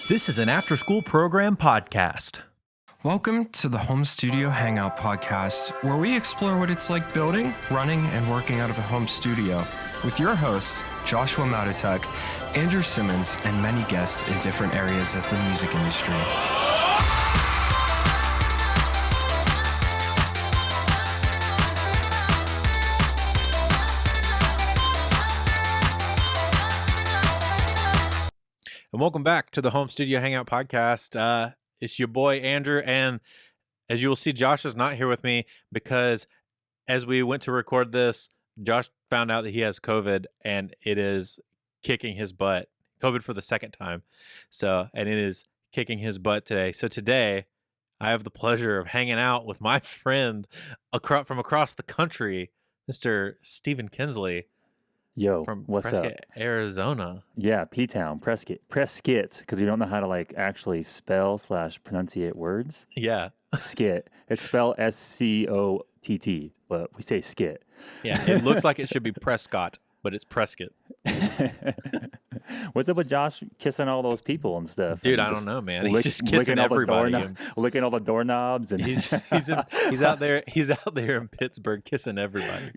This is an after-school program podcast. Welcome to the Home Studio Hangout podcast, where we explore what it's like building, running, and working out of a home studio with your hosts, Joshua Matotek, Andrew Simmons, and many guests in different areas of the music industry. And welcome back to the Home Studio Hangout podcast. It's your boy, Andrew, and as you will see, Josh is not here with me because as we went to record this, Josh found out that he has COVID, and it is kicking his butt. COVID for the second time. And it is kicking his butt today. So today, I have the pleasure of hanging out with my friend from across the country, Mr. Steven Kinsley. Yo, from what's Prescott, up? Arizona. Yeah, P-Town, Prescott, because we don't know how to actually spell / pronunciate words. Yeah. Skit. It's spelled S-C-O-T-T, but we say skit. Yeah, it looks like it should be Prescott, but it's Prescott. What's up with Josh kissing all those people and stuff? Dude, I don't know, man. He's just kissing everybody. Licking all the doorknobs, and he's out there. He's out there in Pittsburgh kissing everybody.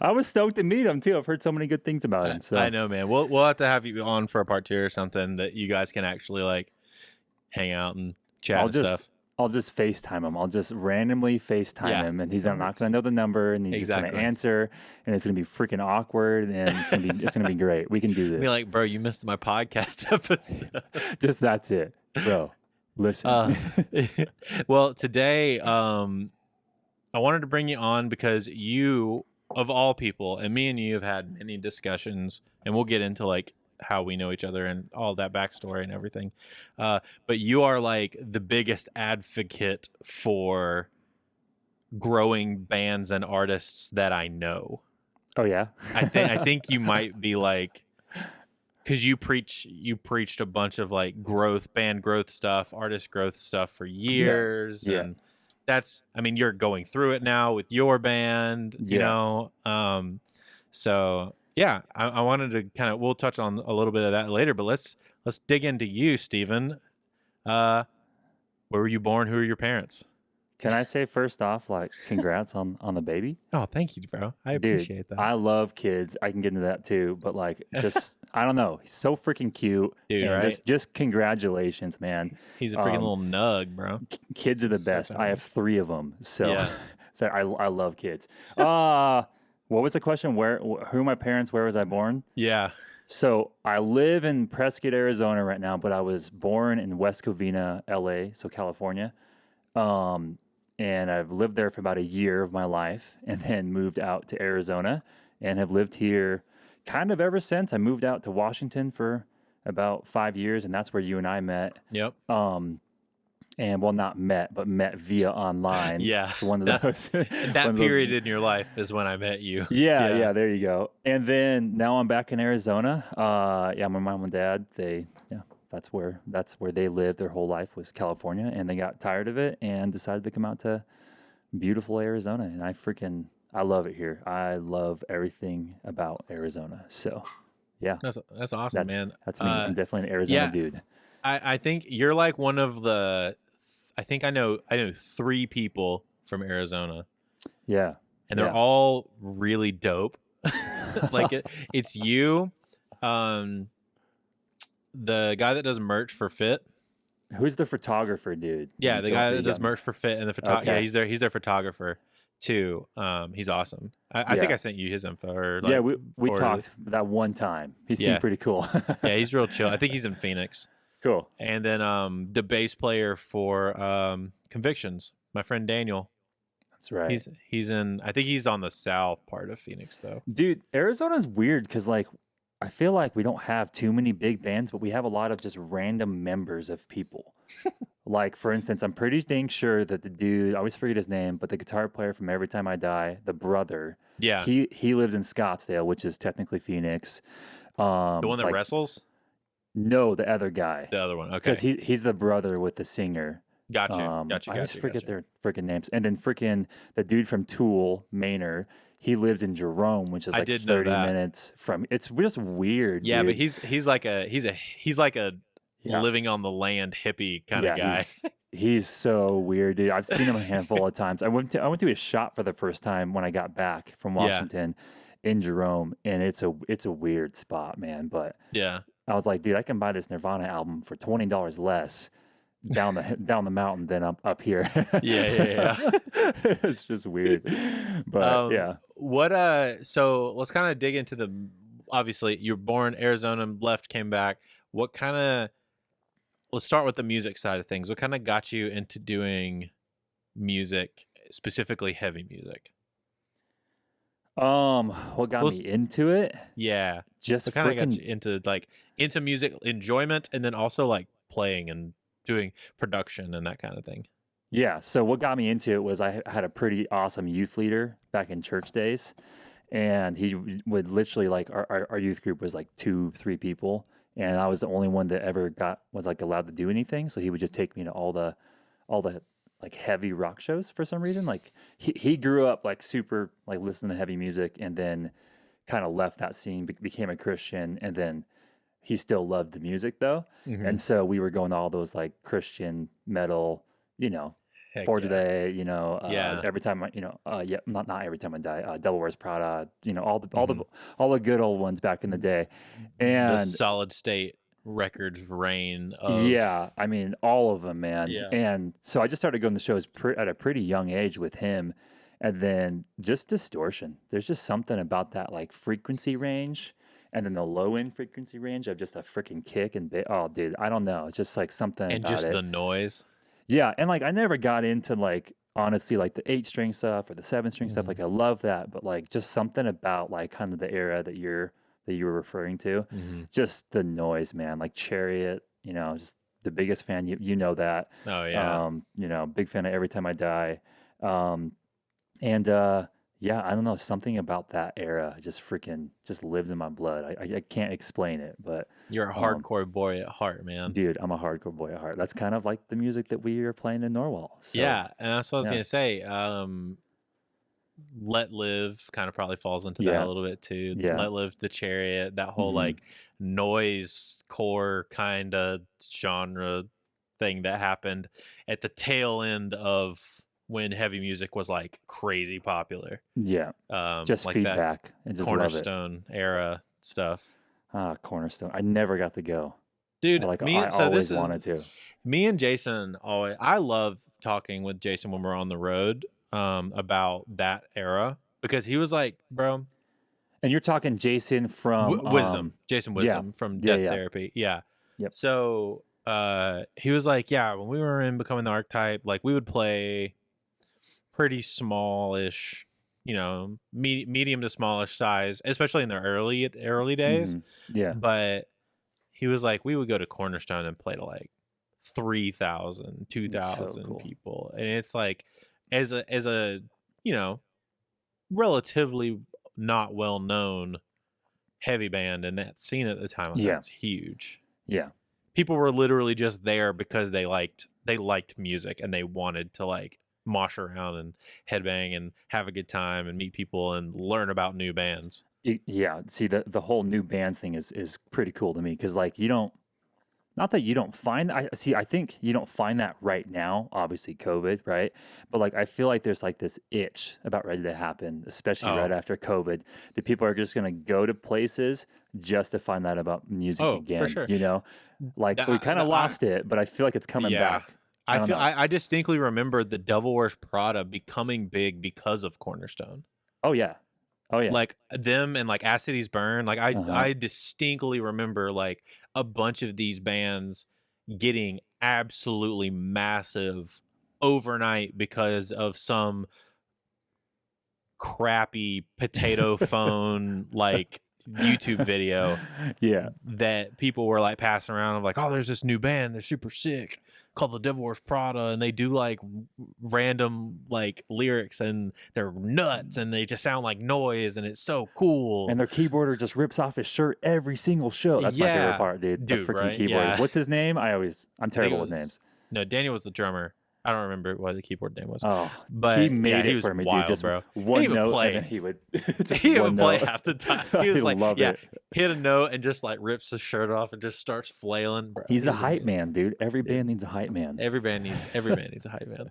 I was stoked to meet him too. I've heard so many good things about him. So I know, man. We'll have to have you on for a part 2 or something that you guys can actually hang out and chat and stuff. I'll just FaceTime him. I'll just randomly FaceTime him, and he's not going to know the number, and he's just going to answer, and it's going to be freaking awkward, and it's going to be great. We can do this. Be like, bro, you missed my podcast episode. Just that's it, bro. Listen. Well, today, I wanted to bring you on because you, of all people, and me and you have had many discussions, and we'll get into how we know each other and all that backstory and everything. But you are the biggest advocate for growing bands and artists that I know. Oh yeah. I think you might be because you preached a bunch of band growth stuff, artist growth stuff for years. Yeah. And that's, you're going through it now with your band, you know? So yeah, I wanted to we'll touch on a little bit of that later, but let's dig into you, Steven. Where were you born? Who are your parents? Can I say first off, congrats on the baby? Oh, thank you, bro. I appreciate that. I love kids. I can get into that too, but just I don't know. He's so freaking cute. Dude, and right? Just congratulations, man. He's a freaking little nug, bro. Kids are the best. So I have 3 of them, so yeah. I love kids. What was the question? Who are my parents? Where was I born? Yeah. So I live in Prescott, Arizona right now, but I was born in West Covina, LA, so California. And I've lived there for about a year of my life, and then moved out to Arizona and have lived here kind of ever since. I moved out to Washington for about 5 years, and that's where you and I met. Yep. And not met, but met via online. Yeah. It's one of those. That period in your life is when I met you. Yeah, there you go. And then now I'm back in Arizona. My mom and dad, that's where they lived their whole life, was California, and they got tired of it and decided to come out to beautiful Arizona. And I love it here. I love everything about Arizona. So yeah. That's awesome, man. That's me. I'm definitely an Arizona dude. I think you're one of the, I think I know 3 people from Arizona. Yeah. And they're all really dope. It's you, the guy that does merch for Fit. Who's the photographer, dude? Yeah, the guy that does merch for Fit and the photographer. Okay. Yeah, he's their photographer too. He's awesome. I think I sent you his info. We talked that one time. He seemed pretty cool. Yeah, he's real chill. I think he's in Phoenix. Cool. And then the bass player for Convictions, my friend Daniel. That's right. He's in. I think he's on the south part of Phoenix, though. Dude, Arizona's weird because I feel like we don't have too many big bands, but we have a lot of just random members of people. For instance, I'm pretty dang sure that the dude, I always forget his name, but the guitar player from Every Time I Die, the brother. Yeah. He lives in Scottsdale, which is technically Phoenix. The one that wrestles. No, the other guy. The other one, okay. Because he's the brother with the singer. Gotcha. I always forget their freaking names. And then freaking the dude from Tool, Maynard, he lives in Jerome, which is I like did know 30 that. minutes from. It's just weird. Yeah, dude. but he's like a Yeah. living on the land hippie kind of guy. He's so weird, dude. I've seen him a handful of times. I went to his shop for the first time when I got back from Washington in Jerome, and it's a weird spot, man. But Yeah. I was like, dude, I can buy this Nirvana album for $20 less down the mountain than up here. Yeah. It's just weird. But yeah. What so let's kind of dig into obviously you're born Arizona, left, came back. What kind of let's start with the music side of things. What kind of got you into doing music, specifically heavy music? What got me into it? Yeah. Just what kind of got you into music enjoyment, and then also like playing and doing production and that kind of thing? Yeah. So what got me into it was I had a pretty awesome youth leader back in church days, and he would literally like our youth group was like 2-3 people, and I was the only one that ever was like allowed to do anything. So he would just take me to all the like heavy rock shows for some reason. Like he grew up like super like listening to heavy music, and then kind of left that scene, became a Christian, and then he still loved the music though. Mm-hmm. And so we were going to all those like Christian metal, For Today, every time not every time I die, Devil Wears Prada, all the good old ones back in the day, and the Solid State Records reign of I mean all of them, man. Yeah. And so I just started going to shows at a pretty young age with him, and then just distortion. There's just something about that like frequency range. And then the low end frequency range of just a freaking kick and oh, dude, I don't know, just like something and about just it. the noise. Yeah, and like I never got into like honestly like the 8-string stuff or the 7-string stuff. Like I love that, but like just something about like kind of the era that you were referring to, just the noise, man. Like Chariot, just the biggest fan. You know that. Oh yeah. Big fan of Every Time I Die, yeah, I don't know, something about that era just lives in my blood. I can't explain it, but you're a hardcore boy at heart, man. Dude, I'm a hardcore boy at heart. That's kind of like the music that we are playing in Norwalk. So, yeah, and that's what I was gonna say. Let Live kind of probably falls into that a little bit too. Yeah. Let Live, the Chariot, that whole like noise core kind of genre thing that happened at the tail end of when heavy music was like crazy popular. Yeah. Just like feedback. That and just Cornerstone era stuff. Cornerstone. I never got to go. Dude, I always wanted to. Me and Jason I love talking with Jason when we're on the road about that era, because he was like, bro. And you're talking Jason from Wisdom. Jason Wisdom from Death Therapy. Yeah. Yep. So he was like, yeah, when we were in Becoming the Archetype, like we would play pretty smallish, medium to smallish size, especially in the early days. Yeah. But he was like, we would go to Cornerstone and play to like 3,000, 2,000 people. And it's like, as a relatively not well known heavy band in that scene at the time, that's huge. Yeah. People were literally just there because they liked music and they wanted to like mosh around and headbang and have a good time and meet people and learn about new bands. Yeah. See, the whole new bands thing is pretty cool to me, because like not that you don't find, I think you don't find that right now, obviously COVID, right? But like, I feel like there's like this itch about ready to happen, especially right after COVID, that people are just going to go to places just to find out about music again, for sure. Like we kind of lost it, but I feel like it's coming back. I distinctly remember the Devil Wears Prada becoming big because of Cornerstone. Oh yeah. Like them and like As Cities Burn. Like I distinctly remember like a bunch of these bands getting absolutely massive overnight because of some crappy potato phone like YouTube video. Yeah. That people were like passing around of like, oh, there's this new band, they're super sick, called the Devil Wears Prada, and they do like random like lyrics and they're nuts and they just sound like noise and it's so cool. And their keyboarder just rips off his shirt every single show. That's my favorite part, dude. The freaking keyboard. Yeah. What's his name? I'm terrible with names. No, Daniel was the drummer. I don't remember what the keyboard name was. Oh, but he made he it was for me, wild, dude. Just bro. one would note, play. and then he would just He one would play note. half the time. He was I like, love it. hit a note and just like rips his shirt off and just starts flailing. Bro. He's a hype man, dude. Every band needs a hype man. Every band needs a hype man.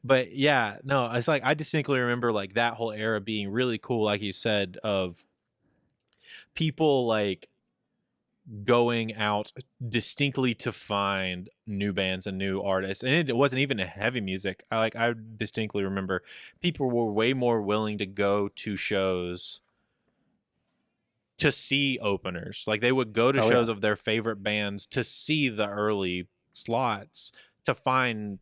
But yeah, no, it's like I distinctly remember like that whole era being really cool, like you said, of people like going out distinctly to find new bands and new artists, and it wasn't even a heavy music. I distinctly remember people were way more willing to go to shows to see openers. Like they would go to shows of their favorite bands to see the early slots to find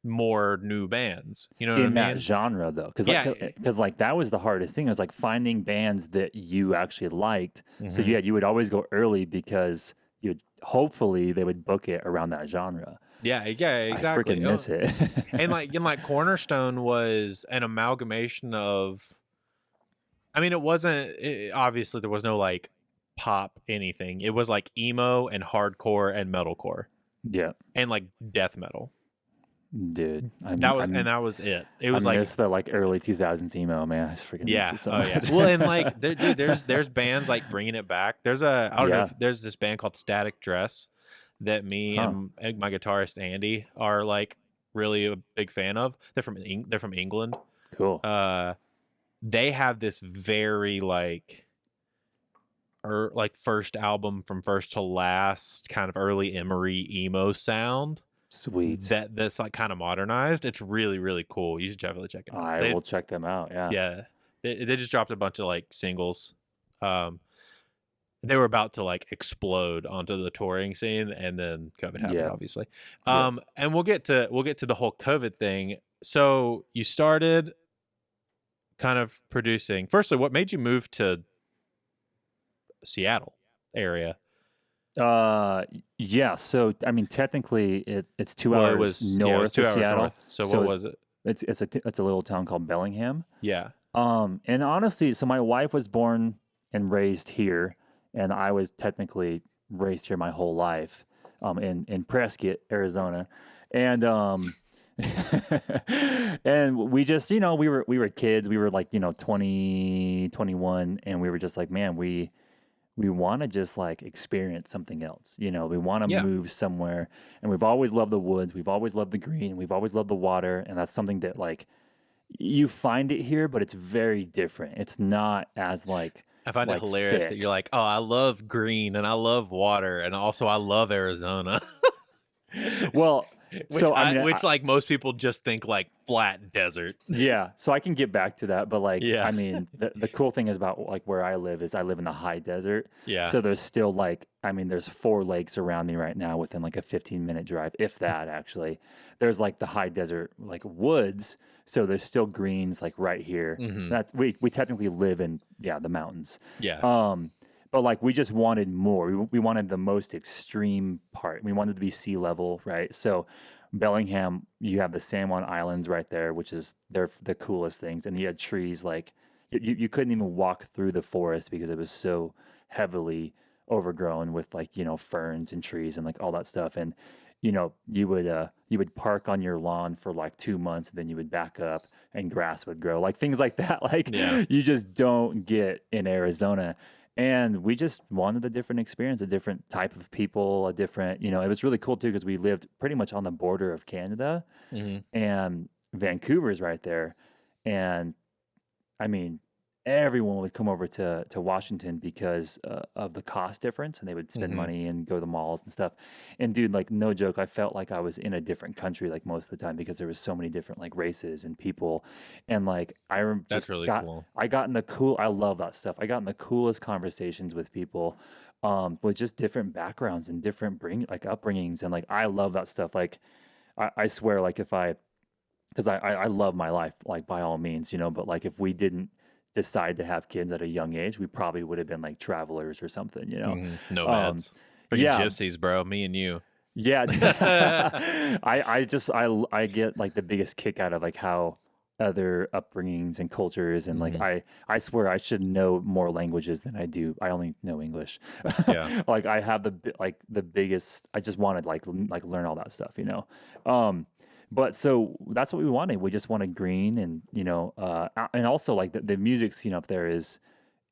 more new bands, you know what I mean? That genre though, because like that was the hardest thing. It was like finding bands that you actually liked. So yeah, you would always go early because hopefully they would book it around that genre. Yeah, exactly. I freaking miss it. And like Cornerstone was an amalgamation of, I mean, obviously there was no like pop anything. It was like emo and hardcore and metalcore. Yeah. And like death metal. Dude, that was it. It was I miss the like early 2000s emo, man. I just freaking miss it so much. Yeah. Well, and like, dude, there's bands like bringing it back. There's I don't know if there's this band called Static Dress that me and my guitarist Andy are like really a big fan of. They're from England. Cool. They have this very like first album from first to last kind of early Emery emo sound. Sweet. That's like kind of modernized. It's really, really cool. You should definitely check it out. I will check them out. Yeah. Yeah. They just dropped a bunch of like singles. They were about to like explode onto the touring scene, and then COVID happened, obviously. And we'll get to the whole COVID thing. So you started kind of producing. Firstly, what made you move to Seattle area? Yeah. So I mean, technically, it's 2 hours north of Seattle. North. So what was it? It's a little town called Bellingham. Yeah. And honestly, so my wife was born and raised here, and I was technically raised here my whole life, in Prescott, Arizona, and and we just we were kids, we were like 20, 21, and we were just like, man, we want to just like experience something else. We want to move somewhere. And we've always loved the woods. We've always loved the green. We've always loved the water. And that's something that like you find it here, but it's very different. It's not as like, I find it hilarious that you're like, oh, I love green and I love water. And also I love Arizona. Well, which like most people just think like flat desert. Yeah. So I can get back to that. But like, I mean, the cool thing is about like where I live is I live in the high desert. Yeah. So there's still like, I mean, there's 4 lakes around me right now within like a 15-minute drive, if that actually. There's like the high desert, like woods. So there's still greens like right here. That we technically live in, the mountains. Yeah. But like we just wanted more. We wanted the most extreme part. We wanted to be sea level, right? So Bellingham, you have the San Juan Islands right there, which is they're the coolest things. And you had trees like you couldn't even walk through the forest because it was so heavily overgrown with like ferns and trees and like all that stuff. And you would park on your lawn for like 2 months, and then you would back up and grass would grow, like things like that. Like you just don't get in Arizona. And we just wanted a different experience, a different type of people, a different, it was really cool too, because we lived pretty much on the border of Canada, and Vancouver's right there. And I mean, everyone would come over to Washington because of the cost difference, and they would spend money and go to the malls and stuff. And dude, like no joke, I felt like I was in a different country like most of the time because there was so many different like races and people. And like that's really cool. I got in I love that stuff. I got in the coolest conversations with people with just different backgrounds and different upbringings, and like I love that stuff. Like I swear, like because I love my life, like by all means, but like if we didn't decide to have kids at a young age, we probably would have been like travelers or something, Nomads. Gypsies, bro. Me and you. Yeah. I get like the biggest kick out of like how other upbringings and cultures, and like Mhm. I swear I should know more languages than I do. I only know English. Yeah. Like I have the biggest. I just wanted like learn all that stuff, you know. But so that's what we wanted. We just wanted green, and and also like the music scene up there is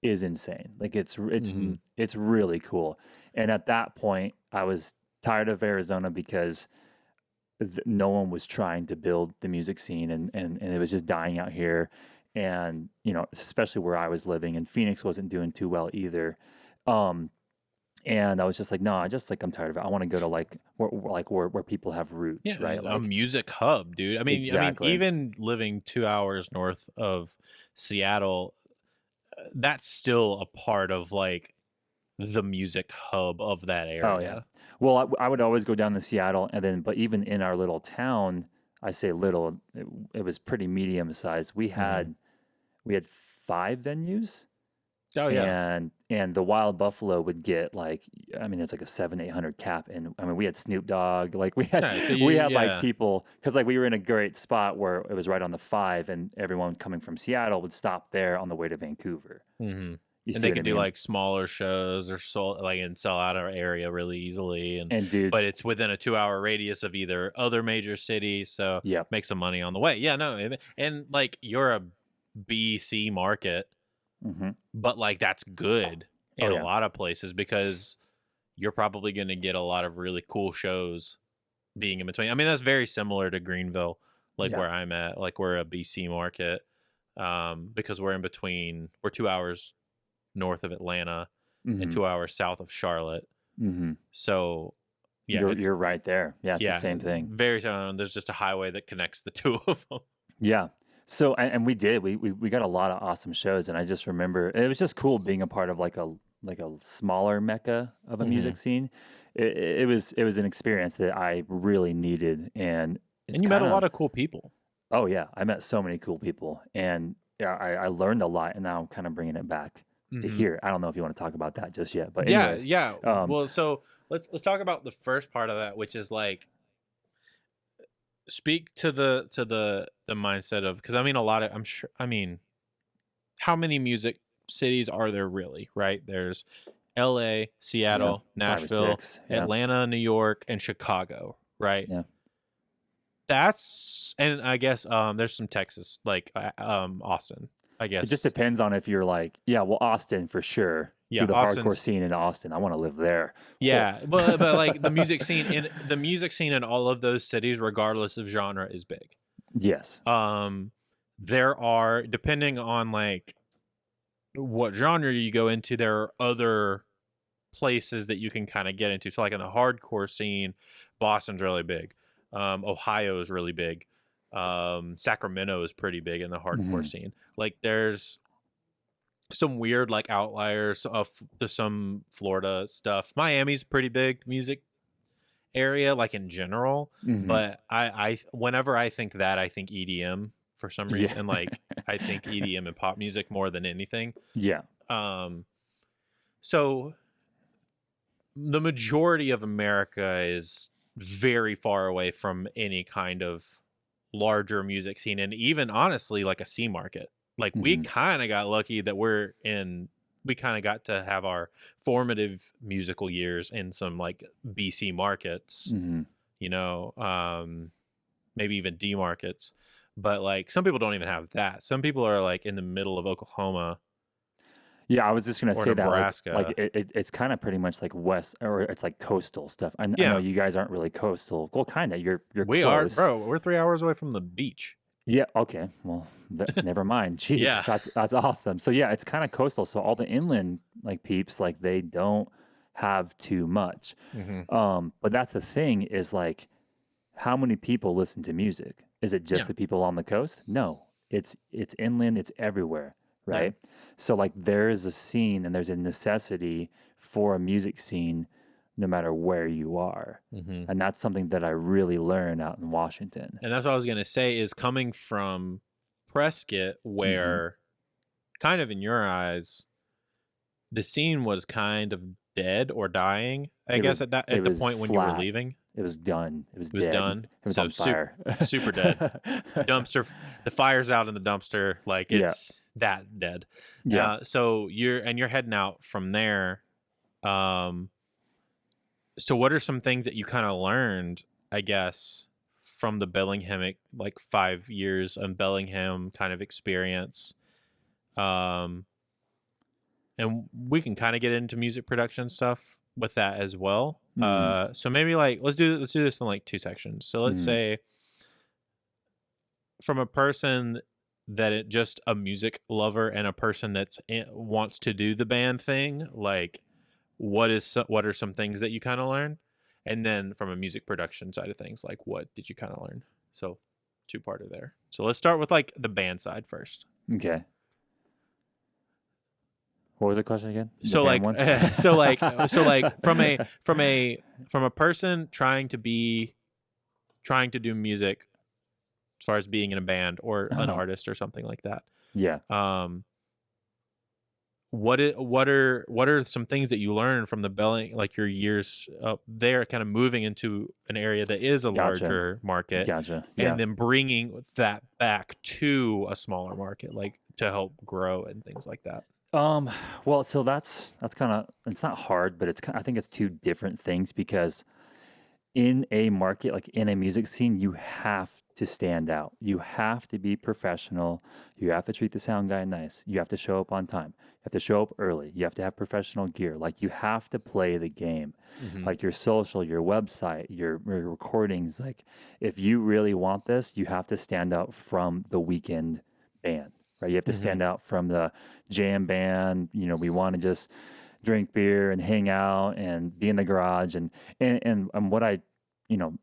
insane. Like Mhm. it's really cool. And at that point, I was tired of Arizona because no one was trying to build the music scene, and it was just dying out here. And especially where I was living, and Phoenix wasn't doing too well either. Um, and I was just like, no, I'm tired of it. I want to go to where people have roots, Yeah, right? a Like music hub, dude. I mean, exactly. even living 2 hours north of Seattle, that's still a part of like the music hub of that Oh yeah. area. Well, I would always go down to Seattle, and then, but even in our little town, I say little, it was pretty medium sized. Hmm. We had 5 venues, Oh yeah. and the Wild Buffalo would get like, I mean, it's like a 700-800 cap, and I mean, we had Snoop Dogg, like Yeah. So we had like yeah. people, because like we were in a great spot where it was right on the 5, and everyone coming from Seattle would stop there on the way to Vancouver. Hmm. You And see they what I could do mean? like smaller shows or and sell out our area really easily. And dude, But it's within a 2 hour radius of either other major cities, so yep. make some money on the way. Yeah, no, and like you're a BC market, Hmm. but like that's good Oh in a yeah. lot of places because you're probably going to get a lot of really cool shows being in between. I mean, that's very similar to Greenville, like Yeah. where I'm at. Like we're a BC market, because we're in between. We're 2 hours north of Atlanta and Hmm. 2 hours south of Charlotte. Hmm. So yeah, You're right there. Yeah, it's the yeah, same thing. very. There's just a highway that connects the two of them. Yeah. So and we got a lot of awesome shows, and I just remember it was just cool being a part of like a smaller mecca of a Hmm. music scene. It was an experience that I really needed, and it's And you met kind a of, lot of cool people. oh yeah, I met so many cool people, and yeah, I learned a lot, and now I'm kind of bringing it back to Hmm. here. I don't know if you want to talk about that just yet, but Yeah, anyways, yeah. um, Well, so let's talk about the first part of that, which is like speak to the mindset of, because I mean a lot of, I'm sure, I mean, how many music cities are there really, right? There's LA, yeah, Seattle, 5 or 6, Nashville, yeah, Atlanta, New York, and Chicago, right? yeah. That's, and I guess there's some Texas, like Austin, I It just guess. depends on if you're like, yeah, well, Austin for sure. Yeah, Do the hardcore Austin's, scene in Austin. I want to live there. Oh, yeah, but like the music scene in all of those cities, regardless of genre, is big. yes. There are, depending on like what genre you go into, there are other places that you can kind of get into. So like in the hardcore scene, Boston's really big. Ohio is really big. Sacramento is pretty big in the hardcore Hmm. scene. Like there's some weird like outliers of some Florida stuff. Miami's pretty big music area, like in general. Hmm. But I whenever I think that, I think EDM for some Yeah. reason. Like I think EDM and pop music more than anything. Yeah. Um, so the majority of America is very far away from any kind of larger music scene, and even honestly like a C market. Like we Hmm. kind of got lucky that we kind of got to have our formative musical years in some like BC markets, Hmm. you know, maybe even D markets. But like some people don't even have that. Some people are like in the middle of Oklahoma Yeah. I was just gonna or say that Nebraska. it's kind of pretty much like west, or it's like coastal stuff. I know Yeah, you guys aren't really coastal. Well, kind of. You're we are, close. bro. We're 3 hours away from the beach. Yeah. Okay. Well, never mind. Jeez, Yeah. that's awesome. So yeah, it's kind of coastal. So all the inland like peeps, like they don't have too much. Hmm. But that's the thing is like, how many people listen to music? Is it just Yeah. the people on the coast? No, it's inland. It's everywhere, Yeah. right? So like there is a scene and there's a necessity for a music scene, no matter where you are, Hmm. and that's something that I really learned out in Washington. And that's what I was gonna say is coming from Prescott, Hmm. where kind of in your eyes, the scene was kind of dead or dying. I It guess was at it the was point when you were flat. leaving. It was done. It was It was dead. done. It was So on fire. super dead. Dumpster. The fire's out in the dumpster. Like it's that dead. Yeah. So you're heading out from there. So what are some things that you kind of learned, I guess, from the Bellingham, like 5 years of Bellingham kind of experience? And we can kind of get into music production stuff with that as well. So maybe like let's do this in like 2 sections. So let's say from a person that just a music lover and a person that wants to do the band thing, like what are some things that you kind of learn? And then from a music production side of things, like what did you kind of learn? So 2-parter there. So let's start with like the band side first. Okay. What was the question again? So like, so like from a person trying to do music, as far as being in a band or an artist or something like that. Yeah. What are some things that you learned from the like your years up there, kind of moving into an area that is a larger market, and then bringing that back to a smaller market, like to help grow and things like that? Well, so that's kind of, it's not hard, but I think it's 2 different things, because in a market, like in a music scene, you have to stand out. You have to be professional. You have to treat the sound guy nice. You have to show up on time. You have to show up early. You have to have professional gear. Like you have to play the game. Like your social, your website, your recordings. Like if you really want this, you have to stand out from the weekend band, right? You have to stand out from the jam band. You know, we want to just drink beer and hang out and be in the garage. And what I,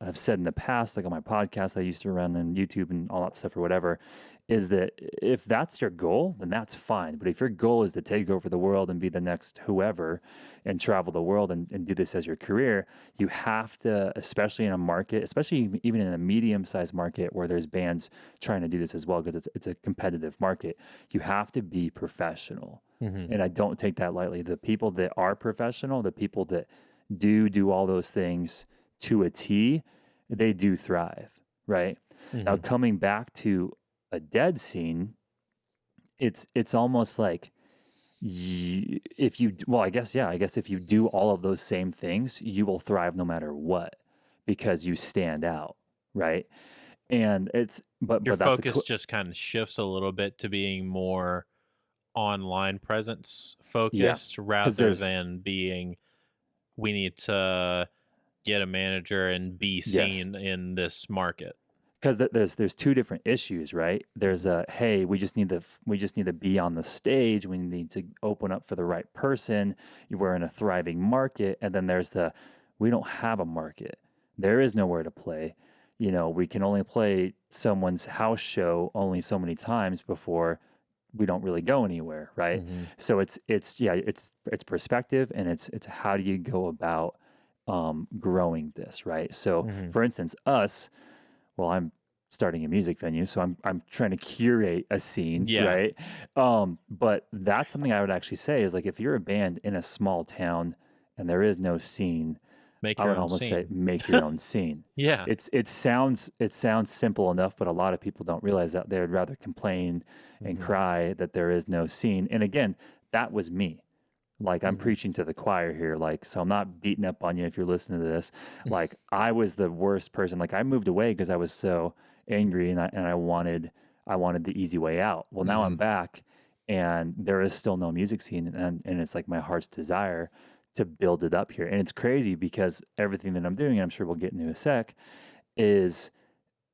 have said in the past, like on my podcast, I used to run on YouTube and all that stuff or whatever, is that if that's your goal, then that's fine. But if your goal is to take over the world and be the next whoever and travel the world and do this as your career, you have to, especially in a market, especially even in a medium-sized market where there's bands trying to do this as well, because it's a competitive market, you have to be professional. And I don't take that lightly. The people that are professional, the people that do all those things to a T, they do thrive, right? Now, coming back to a dead scene, it's almost like if you do all of those same things, you will thrive no matter what, because you stand out, right? And but your that's focus just kind of shifts a little bit to being more online presence focused rather than being, we need to get a manager and be seen in this market. Because there's 2 different issues, right? There's hey, we just need to be on the stage. We need to open up for the right person. We're in a thriving market. And then there's we don't have a market. There is nowhere to play. We can only play someone's house show only so many times before we don't really go anywhere, right? So it's perspective, and it's how do you go about growing this, right? So for instance, I'm starting a music venue, so I'm trying to curate a scene, right? But that's something I would actually say is, like, if you're a band in a small town and there is no scene, I would almost say make your own scene. Yeah. It sounds simple enough, but a lot of people don't realize that. They would rather complain and cry that there is no scene. And again, that was me. Like, I'm preaching to the choir here. Like, so I'm not beating up on you if you're listening to this. Like, I was the worst person. Like, I moved away because I was so angry and I wanted the easy way out. Well, now I'm back and there is still no music scene. And it's like my heart's desire to build it up here. And it's crazy because everything that I'm doing, and I'm sure we'll get into a sec, is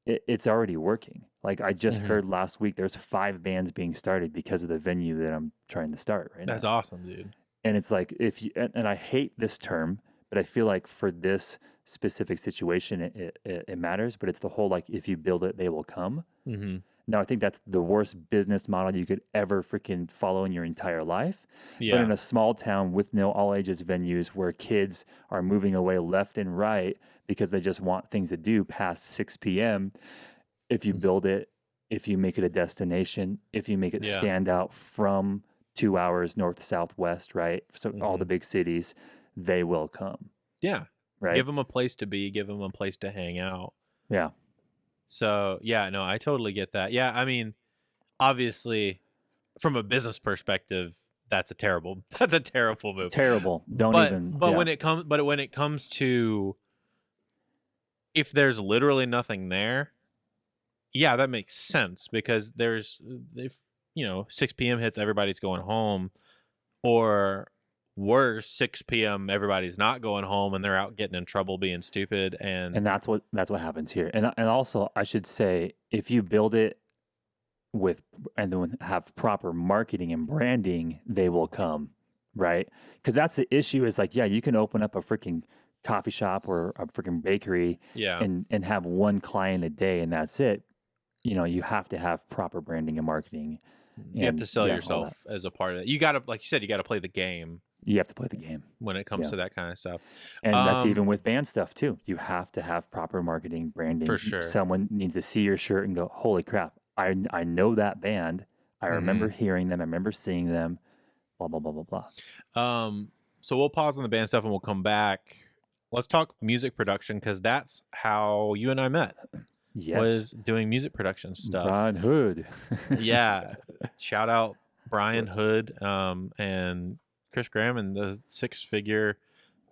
it's already working. Like, I just heard last week, there's 5 bands being started because of the venue that I'm trying to start right now. That's awesome, dude. And it's like, if you, and I hate this term, but I feel like for this specific situation, it matters, but it's the whole, like, if you build it, they will come. Now, I think that's the worst business model you could ever freaking follow in your entire life. Yeah. But in a small town with no all ages venues where kids are moving away left and right because they just want things to do past 6 p.m., if you build it, if you make it a destination, if you make it stand out from 2 hours north, south, west, right? So all the big cities, they will come. Yeah. right? Give them a place to be, give them a place to hang out. Yeah. So, yeah, no, I totally get that. Yeah, I mean, obviously, from a business perspective, that's a terrible move. Terrible. Don't But even. when it comes to if there's literally nothing there, yeah, that makes sense, because if 6 p.m. hits, everybody's going home, or worse, 6 p.m. everybody's not going home and they're out getting in trouble being stupid, and that's what happens here. And also, I should say, if you build it and then have proper marketing and branding, they will come, right? Because that's the issue. Is like, yeah, you can open up a freaking coffee shop or a freaking bakery, and have one client a day, and that's it. You have to have proper branding and marketing. You have to sell yourself as a part of it. You got to, like you said, you got to play the game. You have to play the game when it comes to that kind of stuff. And that's even with band stuff too. You have to have proper marketing, branding. For sure. Someone needs to see your shirt and go, holy crap, I know that band. I remember hearing them. I remember seeing them, blah, blah, blah, blah, blah. So we'll pause on the band stuff and we'll come back. Let's talk music production, because that's how you and I met. Yes. Was doing music production stuff. Brian Hood. Yeah. Shout out Brian Hood and Chris Graham and the Six Figure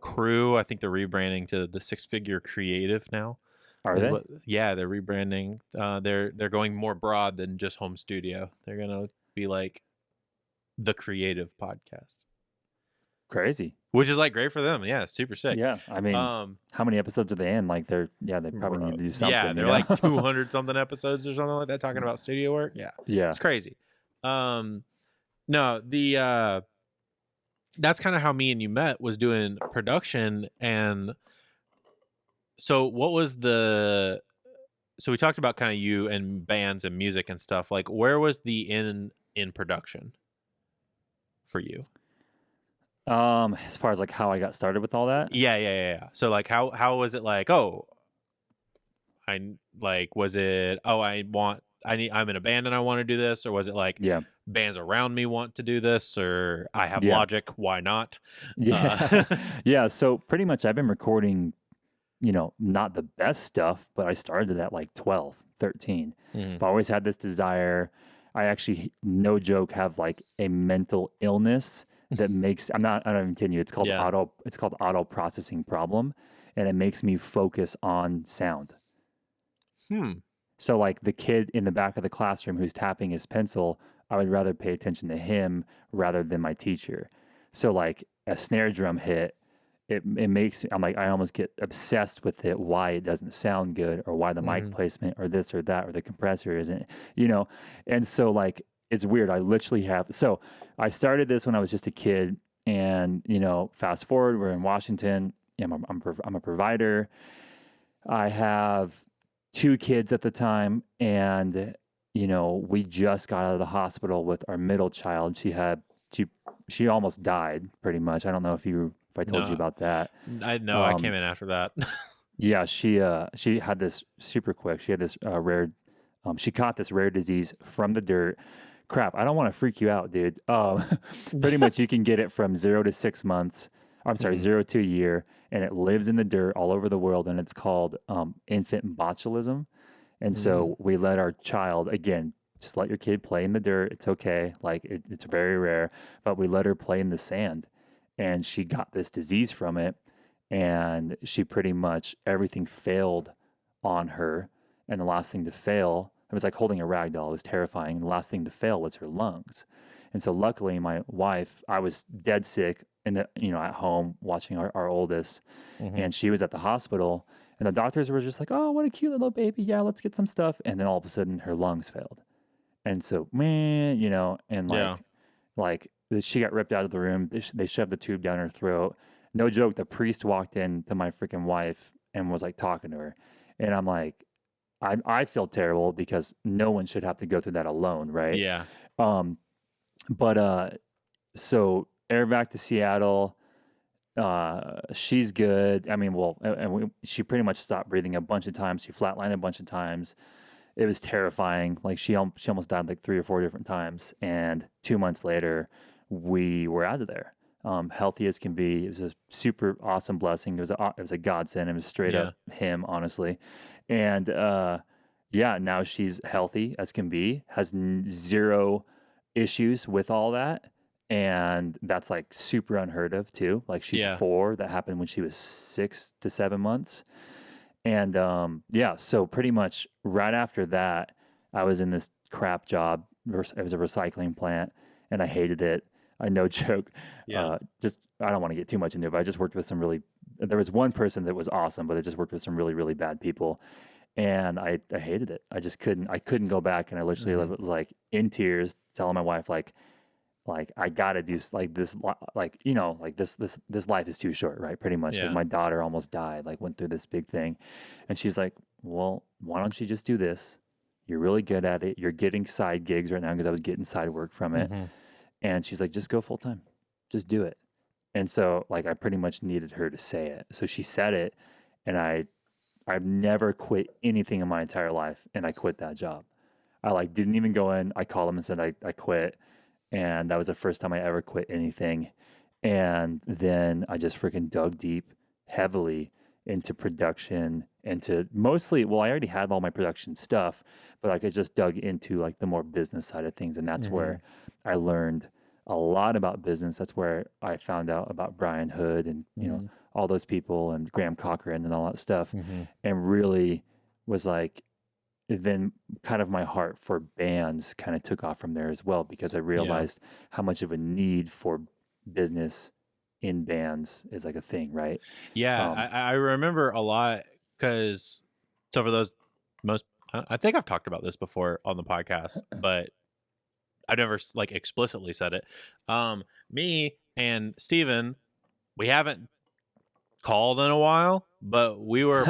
Crew. I think they're rebranding to the Six Figure Creative now. Are they? Yeah, they're rebranding. They're going more broad than just home studio. They're gonna be like the creative podcast. Crazy. Which is like great for them. Yeah, super sick. Yeah, I mean, how many episodes are they in? Like they probably need to do something. Yeah, they're like 200 something episodes or something like that, talking about studio work. Yeah, it's crazy. No, that's kind of how me and you met, was doing production. And so so we talked about kind of you and bands and music and stuff. Like, where was the in production for you? As far as like how I got started with all that? Yeah. So like, how was it like, I'm in a band and I want to do this? Or was it like, bands around me want to do this, or I have Logic, why not? Yeah. So pretty much I've been recording, not the best stuff, but I started at like 12, 13. I've always had this desire. I actually, no joke, have like a mental illness that makes, I'm not even kidding you. It's called auto processing problem. And it makes me focus on sound. So like the kid in the back of the classroom who's tapping his pencil, I would rather pay attention to him rather than my teacher. So like a snare drum hit, it makes, I almost get obsessed with it, why it doesn't sound good, or why the mic placement or this or that, or the compressor isn't, and so like, it's weird. I literally so I started this when I was just a kid, and, fast forward, we're in Washington. I'm a provider. I have 2 kids at the time, and, we just got out of the hospital with our middle child. She almost died, pretty much. I don't know if I told you about that. I know. I came in after that. Yeah, she had this super quick. She had this rare. She caught this rare disease from the dirt. Crap, I don't want to freak you out, dude. Pretty much you can get it from 0 to 6 months. I'm sorry, 0 to a year, and it lives in the dirt all over the world, and it's called infant botulism. And so we let our child, again, just let your kid play in the dirt. It's okay. Like it's very rare, but we let her play in the sand, and she got this disease from it, and she pretty much, everything failed on her, and the last thing to fail, it was like holding a rag doll. It was terrifying. And the last thing to fail was her lungs. And so luckily my wife, I was dead sick at home watching our oldest, and she was at the hospital, and the doctors were just like, oh, what a cute little baby. Yeah, let's get some stuff. And then all of a sudden her lungs failed. And so, like she got ripped out of the room. They shoved the tube down her throat. No joke. The priest walked in to my freaking wife and was like talking to her. And I'm like, I feel terrible, because no one should have to go through that alone, right? Yeah. So air vac to Seattle. She's good. I mean, she pretty much stopped breathing a bunch of times. She flatlined a bunch of times. It was terrifying. Like she almost died like 3 or 4 different times. And 2 months later, we were out of there. healthy as can be. It was a super awesome blessing. It was a godsend. It was straight up him, honestly. And now she's healthy as can be, has zero issues with all that. And that's like super unheard of too. Like she's 4. That happened when she was 6 to 7 months. And so pretty much right after that, I was in this crap job. It was a recycling plant, and I hated it. I no joke. I don't want to get too much into it, but I just worked with there was one person that was awesome, but I just worked with some really, really bad people. And I hated it. I couldn't go back. And I literally was like in tears telling my wife, like I gotta do like this, like, you know, like this life is too short, right? Pretty much. Like my daughter almost died, like went through this big thing. And she's like, well, why don't you just do this? You're really good at it. You're getting side gigs right now, because I was getting side work from it. And she's like, just go full time, just do it. And so like, I pretty much needed her to say it. So she said it, and I've never quit anything in my entire life. And I quit that job. I like didn't even go in. I called them and said I quit. And that was the first time I ever quit anything. And then I just freaking dug deep heavily into production, into mostly, well, I already had all my production stuff, but like I just dug into like the more business side of things. And that's where I learned a lot about business. That's where I found out about Brian Hood and, you know, all those people, and Graham Cochran and all that stuff. And really was like, then kind of my heart for bands kind of took off from there as well, because I realized how much of a need for business in bands is like a thing, right? Yeah, I remember a lot, because so for those I think I've talked about this before on the podcast, but I've never like explicitly said it. Me and Steven, we haven't called in a while, but we were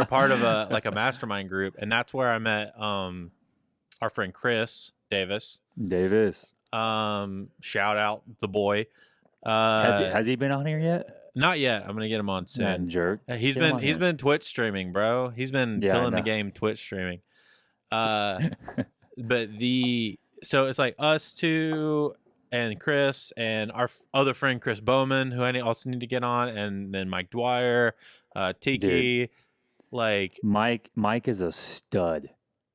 part of a mastermind group, and that's where I met our friend Chris Davis. Shout out the boy. Has he been on here yet? Not yet. I'm gonna get him on soon. Man, jerk. He's been Twitch streaming, bro. He's been killing the game Twitch streaming. But so it's like us two and Chris and our other friend Chris Bowman, who I also need to get on, and then Mike Dwyer, Tiki. Dude. Like Mike is a stud.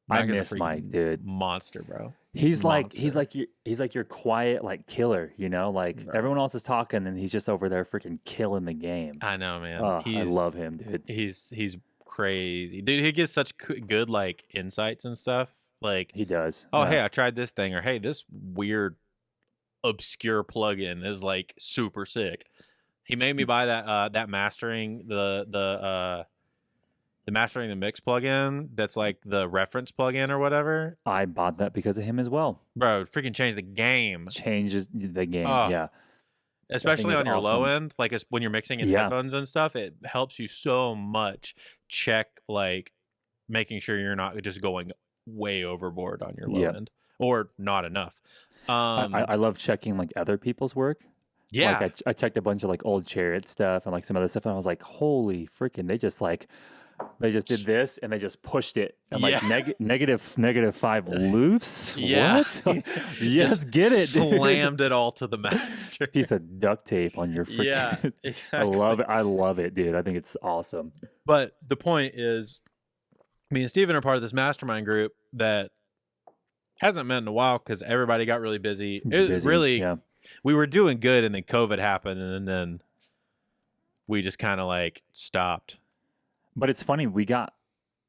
I miss Mike, dude. Monster, bro. He's like your quiet like killer, you know, like everyone else is talking and he's just over there freaking killing the game. I know, man. I love him, dude. He's crazy, dude. He gets such good like insights and stuff. Like he does. Oh, hey, I tried this thing, or hey, this weird obscure plugin is like super sick. He made me buy that mastering the mastering the mix plugin. That's like the reference plugin or whatever. I bought that because of him as well, bro. Freaking changed the game. Changes the game. Yeah, especially on your low end, like when you're mixing in headphones and stuff. It helps you so much check, like making sure you're not just going way overboard on your low end or not enough. I love checking like other people's work. Yeah, like I checked a bunch of like old Chariot stuff and like some other stuff, and I was like, holy freaking! They just did this and they just pushed it and like -5 loops. Yeah, what? Yes, get it. Slammed it all to the master. Piece of duct tape on your freaking. Yeah, exactly. I love it, dude. I think it's awesome. But the point is, me and Steven are part of this mastermind group that hasn't met in a while because everybody got really busy. We were doing good, and then COVID happened, and then we just kind of like stopped. But it's funny, we got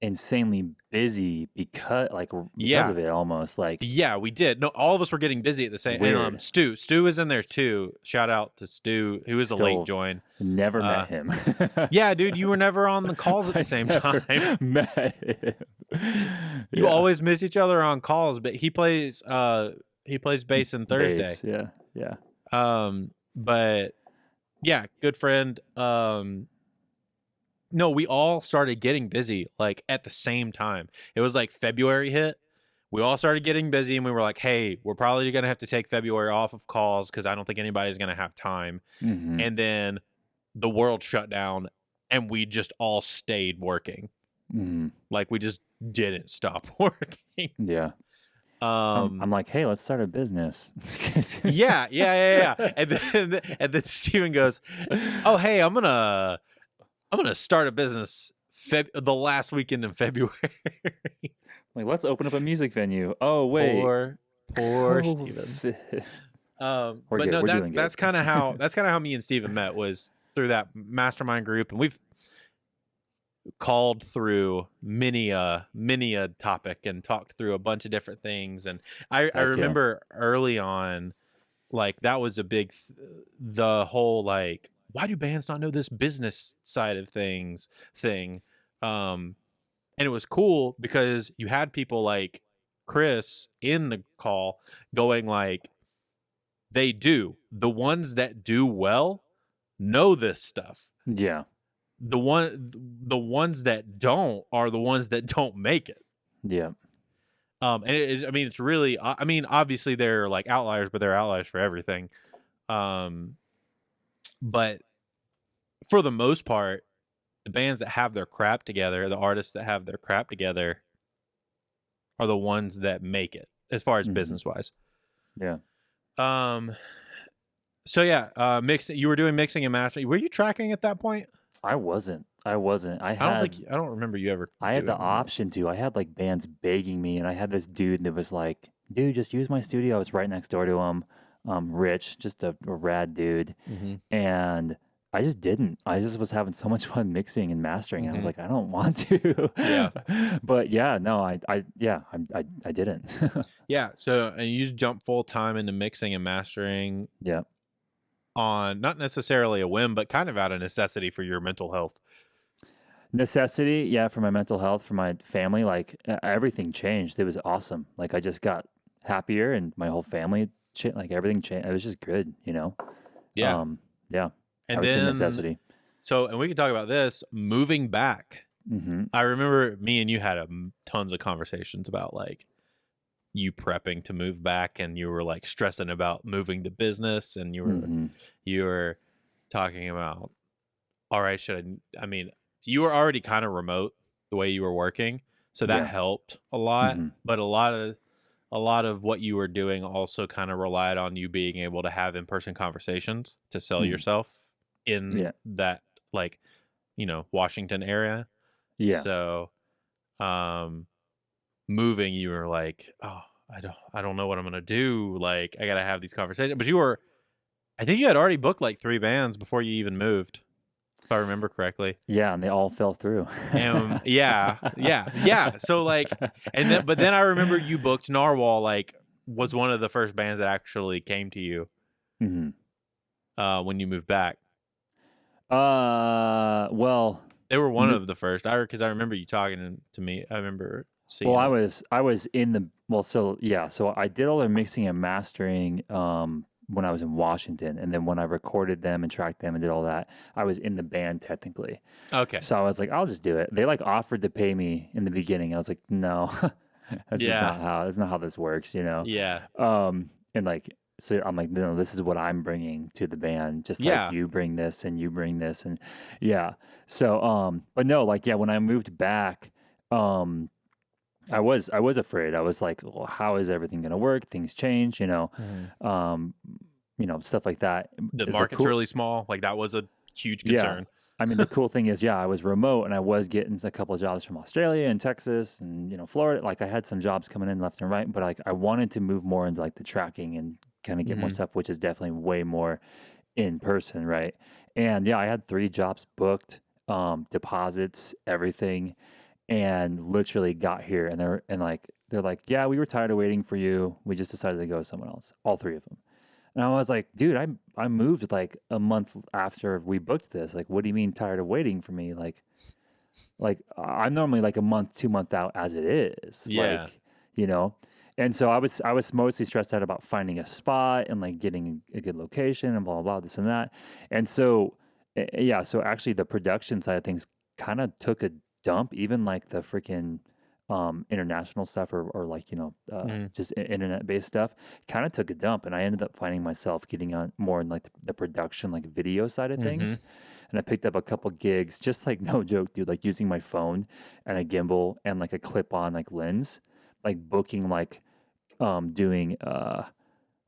insanely busy because of it, almost like. Yeah, we did. No, all of us were getting busy at the same time. Stu was in there too. Shout out to Stu, who was a late join. Never met him. Yeah, dude, you were never on the calls at the same time. Met him. You always miss each other on calls, but he plays bass on Thursday. Yeah. But yeah, good friend. No, we all started getting busy like at the same time. It was like February hit. We all started getting busy, and we were like, hey, we're probably going to have to take February off of calls because I don't think anybody's going to have time. Mm-hmm. And then the world shut down, and we just all stayed working. Mm-hmm. Like we just didn't stop working. Yeah. I'm like, hey, let's start a business. yeah. And then Steven goes, "Oh, hey, I'm gonna start a business the last weekend in February." Like, let's open up a music venue. Oh wait, poor Steven. But no, that's kind of how me and Steven met, was through that mastermind group, and we've called through many a topic and talked through a bunch of different things. And I remember early on, like, that was a big the whole, like, why do bands not know this business side of things thing. And it was cool because you had people like Chris in the call going like, they do. The ones that do well know this stuff. Yeah. The ones that don't are the ones that don't make it. Yeah. And it's really, obviously they're like outliers, but they're outliers for everything. But for the most part, the bands that have their crap together, the artists that have their crap together, are the ones that make it, as far as business wise. Yeah. So yeah, mixing. You were doing mixing and mastering. Were you tracking at that point? I wasn't. I don't remember you ever. I had the option to. I had like bands begging me, and I had this dude that was like, "Dude, just use my studio." I was right next door to him. Rich, just a rad dude, and I just didn't. I just was having so much fun mixing and mastering, and I was like, I don't want to. Yeah. But yeah, no, I didn't. Yeah. So, and you just jumped full time into mixing and mastering. Yeah. On not necessarily a whim, but kind of out of necessity for your mental health. Necessity, yeah, for my mental health, for my family, like everything changed. It was awesome. Like I just got happier, and my whole family, like everything changed. It was just good, you know. Yeah, yeah. And I would say then necessity. So, and we can talk about this moving back. I remember me and you had tons of conversations about like you prepping to move back, and you were like stressing about moving the business, and you were talking about, all right, you were already kind of remote the way you were working, so that helped a lot. But a lot of what you were doing also kind of relied on you being able to have in-person conversations to sell yourself in that, like, Washington area. Yeah. So, moving, you were like, oh, I don't know what I'm gonna do. Like, I gotta have these conversations. But I think you had already booked like 3 bands before you even moved, if I remember correctly. Yeah, and they all fell through. Yeah. So like, but then I remember you booked Narwhal, like, was one of the first bands that actually came to you when you moved back. Well, they were one of the first. Because I remember you talking to me. I remember seeing. Well, I was in the so I did all their mixing and mastering when I was in Washington, and then when I recorded them and tracked them and did all that, I was in the band technically. Okay. So I was like, I'll just do it. They like offered to pay me in the beginning. I was like, no, that's not how this works, you know? Yeah. And like, so I'm like, no, this is what I'm bringing to the band. Just like you bring this and you bring this, and So, but no, like, when I moved back, I was afraid. I was like, well, how is everything going to work? Things change, stuff like that. The market's really small. Like, that was a huge concern. Yeah. I mean, the cool thing is, I was remote, and I was getting a couple of jobs from Australia and Texas and, Florida. Like, I had some jobs coming in left and right, but like, I wanted to move more into like the tracking and kind of get more stuff, which is definitely way more in person. Right. And I had 3 jobs booked, deposits, everything. And literally got here, and they're like, yeah, we were tired of waiting for you. We just decided to go with someone else. All 3 of them. And I was like, dude, I moved like a month after we booked this. Like, what do you mean tired of waiting for me? Like I'm normally like a month, 2 months out as it is. Yeah. Like, And so I was mostly stressed out about finding a spot and like getting a good location and blah, blah, blah, this and that. And so, so actually the production side of things kind of took a dump, even like the freaking international stuff or like, just internet-based stuff kind of took a dump. And I ended up finding myself getting on more in like the production, like video side of things. And I picked up a couple gigs, just like, no joke, dude, like using my phone and a gimbal and like a clip-on like lens, like booking like doing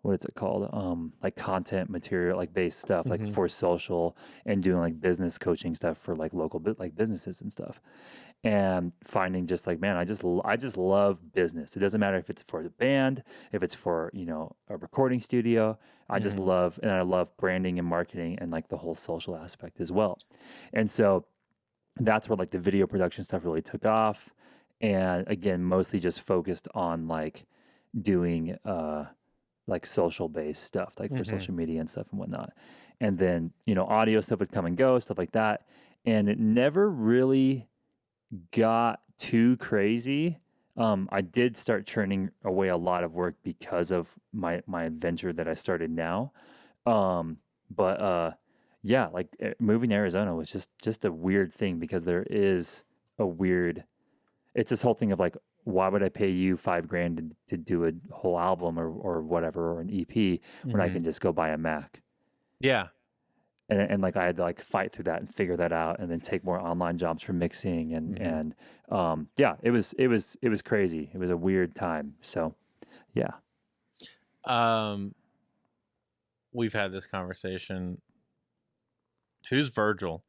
what is it called? Like content material, like based stuff, like for social, and doing like business coaching stuff for like local like businesses and stuff. And finding just like, man, I just love business. It doesn't matter if it's for the band, if it's for, a recording studio. I just love, and I love branding and marketing and like the whole social aspect as well. And so that's where like the video production stuff really took off. And again, mostly just focused on like doing like social based stuff, like for social media and stuff and whatnot. And then, audio stuff would come and go, stuff like that. And it never really got too crazy. I did start churning away a lot of work because of my venture that I started now. But yeah, like moving to Arizona was just a weird thing, because there is it's this whole thing of like, why would I pay you $5,000 to do a whole album or whatever, or an EP, when I can just go buy a Mac? Yeah. And like I had to like fight through that and figure that out, and then take more online jobs for mixing and yeah, it was crazy. It was a weird time. So yeah. We've had this conversation. Who's Virgil?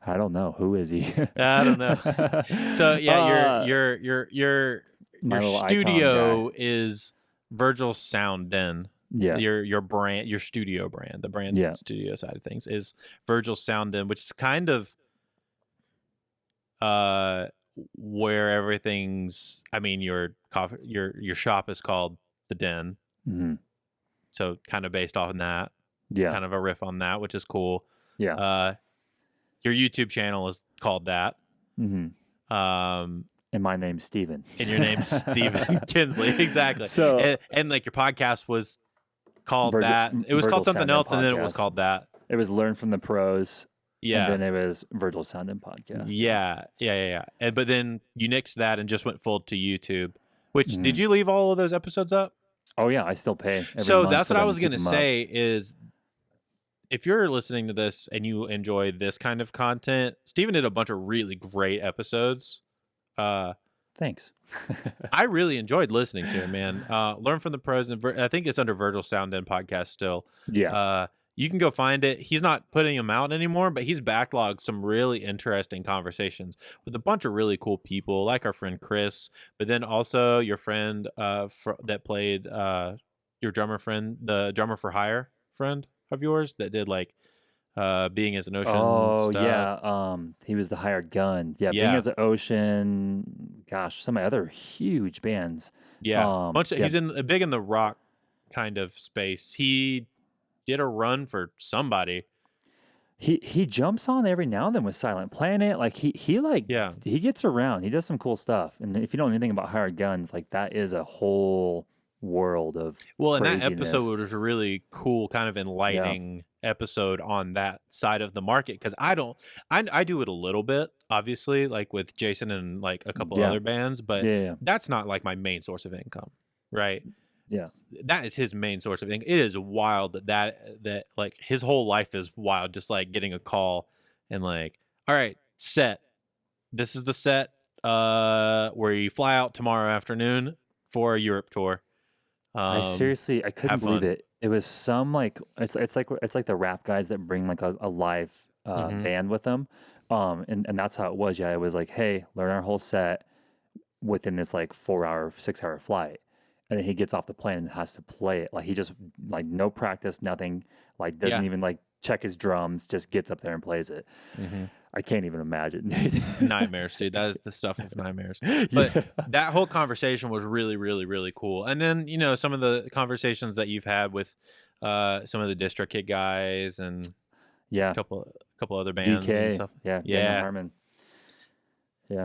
I don't know. Who is he? I don't know. So yeah, your studio is Virgil's Sound Den. Yeah. Your brand, your studio brand, the brand and studio side of things is Virgil's Sound Den, which is kind of where everything's. I mean, your shop is called the Den, so kind of based off of that. Yeah, kind of a riff on that, which is cool. Yeah. Your YouTube channel is called that. And my name's Steven. And your name's Steven Kinsley, exactly. So and like your podcast was called that. It was called something else, and then it was called that. It was Learn from the Pros. Yeah. And then it was Virgil Sound and Podcast. Yeah. And but then you nixed that and just went full to YouTube. Which did you leave all of those episodes up? Oh yeah, I still pay. So that's what I was gonna say is, if you're listening to this and you enjoy this kind of content, Steven did a bunch of really great episodes. Thanks. I really enjoyed listening to him, man. Learn from the Pros, and I think it's under Virgil Sound Den Podcast still. Yeah. You can go find it. He's not putting them out anymore, but he's backlogged some really interesting conversations with a bunch of really cool people, like our friend Chris, but then also your friend that played your drummer friend, the drummer for hire friend of yours that did like Being as an Ocean stuff. Yeah. He was the hired gun. Yeah, Being as an Ocean. Gosh, some other huge bands. Yeah, he's big in the rock kind of space. He did a run for somebody. He jumps on every now and then with Silent Planet. Like he gets around. He does some cool stuff. And if you don't know anything about hired guns, like that is a whole world of and craziness. That episode was a really cool, kind of enlightening episode on that side of the market, because I do it a little bit, obviously, like with Jason and like a couple other bands, but that's not like my main source of income, right? Yeah, that is his main source of income. It is wild that like his whole life is wild, just like getting a call and like, all right, set, this is the set where you fly out tomorrow afternoon for a Europe tour. I couldn't believe it. It was some like it's like the rap guys that bring like a live band with them, and that's how it was. Yeah, it was like, hey, learn our whole set within this like 6-hour flight, and then he gets off the plane and has to play it. Like he just like no practice, nothing. Like doesn't even like check his drums. Just gets up there and plays it. I can't even imagine. Nightmares, dude. That is the stuff of nightmares. But that whole conversation was really, really, really cool. And then, some of the conversations that you've had with some of the DistroKid guys and a couple other bands DK, and stuff. Yeah. Harmon.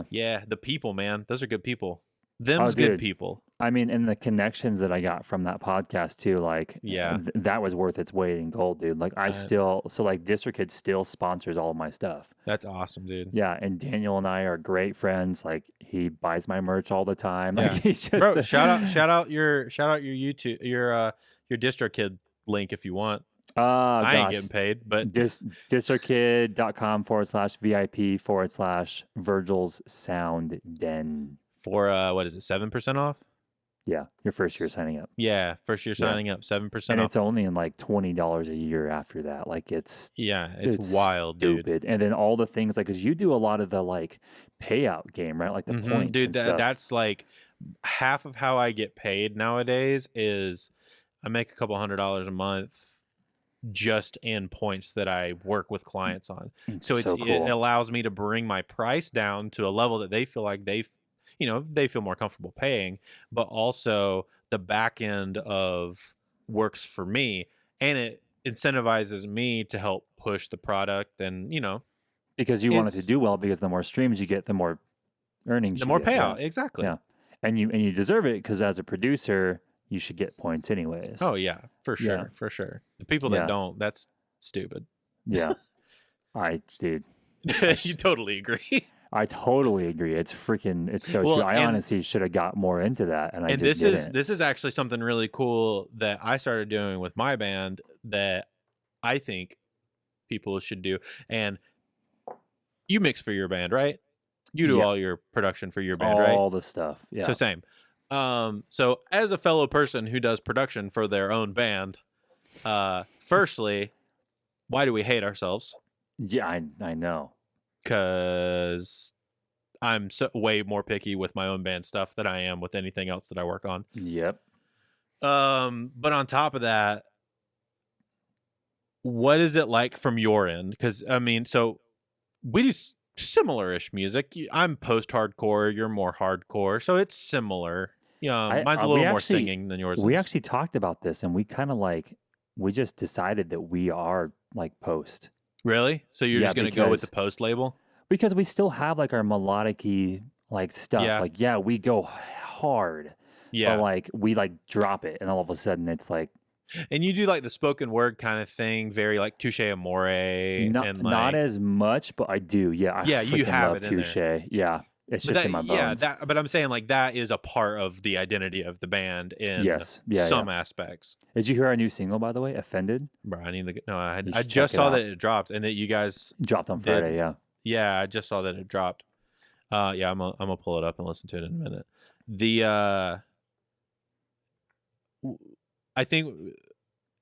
Yeah, the people, man. Those are good people. Them's good people. I mean, and the connections that I got from that podcast too, like, that was worth its weight in gold, dude. Like, DistroKid still sponsors all of my stuff. That's awesome, dude. Yeah, and Daniel and I are great friends. Like, he buys my merch all the time. Like, he's just bro. Shout out your YouTube, your DistroKid link if you want. I ain't getting paid, but distrokid.com/VIP/Virgil's Sound Den. for what is it, 7% off? Yeah, your first year signing up. Yeah, first year signing up, 7% And off. it's only in like $20 a year after that. Like it's wild, stupid. dude. And then all the things like, because you do a lot of the like payout game, right? Like the points, dude. and stuff. That's like half of how I get paid nowadays. Is I make a couple $100 a month just in points that I work with clients on. So cool. It allows me to bring my price down to a level that they feel like they feel more comfortable paying, but also the back end of works for me, and it incentivizes me to help push the product, and because you want it to do well, because the more streams you get, the more earnings, the more get, payout. right? Exactly. Yeah, and you deserve it, because as a producer, you should get points anyways. Oh yeah, for sure, for sure. The people that don't, that's stupid. Yeah, dude, you totally agree. I totally agree. It's so true. I honestly should have got more into that, and I just didn't. This is actually something really cool that I started doing with my band that I think people should do. And you mix for your band, right? You do all your production for your band, right? All the stuff. Yeah. So same. So as a fellow person who does production for their own band, firstly, why do we hate ourselves? Yeah, I know. Because I'm way more picky with my own band stuff than I am with anything else that I work on. Yep. But on top of that, what is it like from your end? Because so we do similar-ish music. I'm post-hardcore, you're more hardcore, so it's similar. Mine's a little more singing than yours. We actually talked about this, and we kind of we just decided that we are like post. Really? So you're just going to go with the post label? Because we still have like our melodic-y like stuff. Yeah. Like, we go hard. Yeah. But like we like drop it, and all of a sudden it's like. And you do like the spoken word kind of thing, very like touche amore. Not as much, but I do. Yeah. You have love it in touche. there. Yeah. It's just in my bones. Yeah, but I'm saying like that is a part of the identity of the band in some aspects. Did you hear our new single, by the way, Offended? Bro, I need to get, no, I just saw that it dropped, and that you guys dropped on Friday. Yeah. Yeah, I just saw that it dropped. I'm gonna pull it up and listen to it in a minute. I think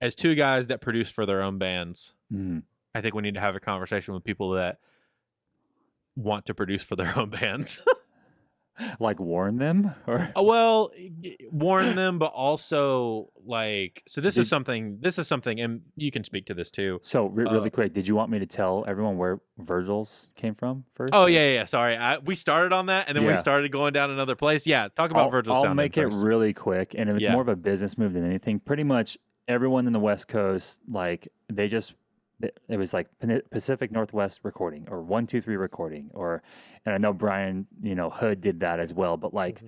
as two guys that produce for their own bands, I think we need to have a conversation with people that want to produce for their own bands. Like warn them, or well, warn them, but also like, so this is something, and you can speak to this too. So really quick, did you want me to tell everyone where Virgil's came from first? Oh yeah. Sorry, we started on that, and then we started going down another place. Yeah, talk about Virgil's sound. I'll make it really quick, and if it's more of a business move than anything, pretty much everyone in the West Coast, like it was like Pacific Northwest recording, or 123 recording, and I know Brian, Hood did that as well. But like,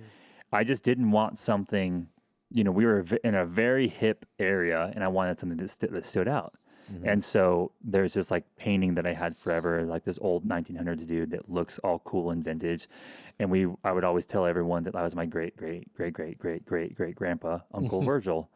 I just didn't want something, we were in a very hip area, and I wanted something that stood out. And so there's this like painting that I had forever, like this old 1900s dude that looks all cool and vintage. And I would always tell everyone that I was my great grandpa, Uncle Virgil.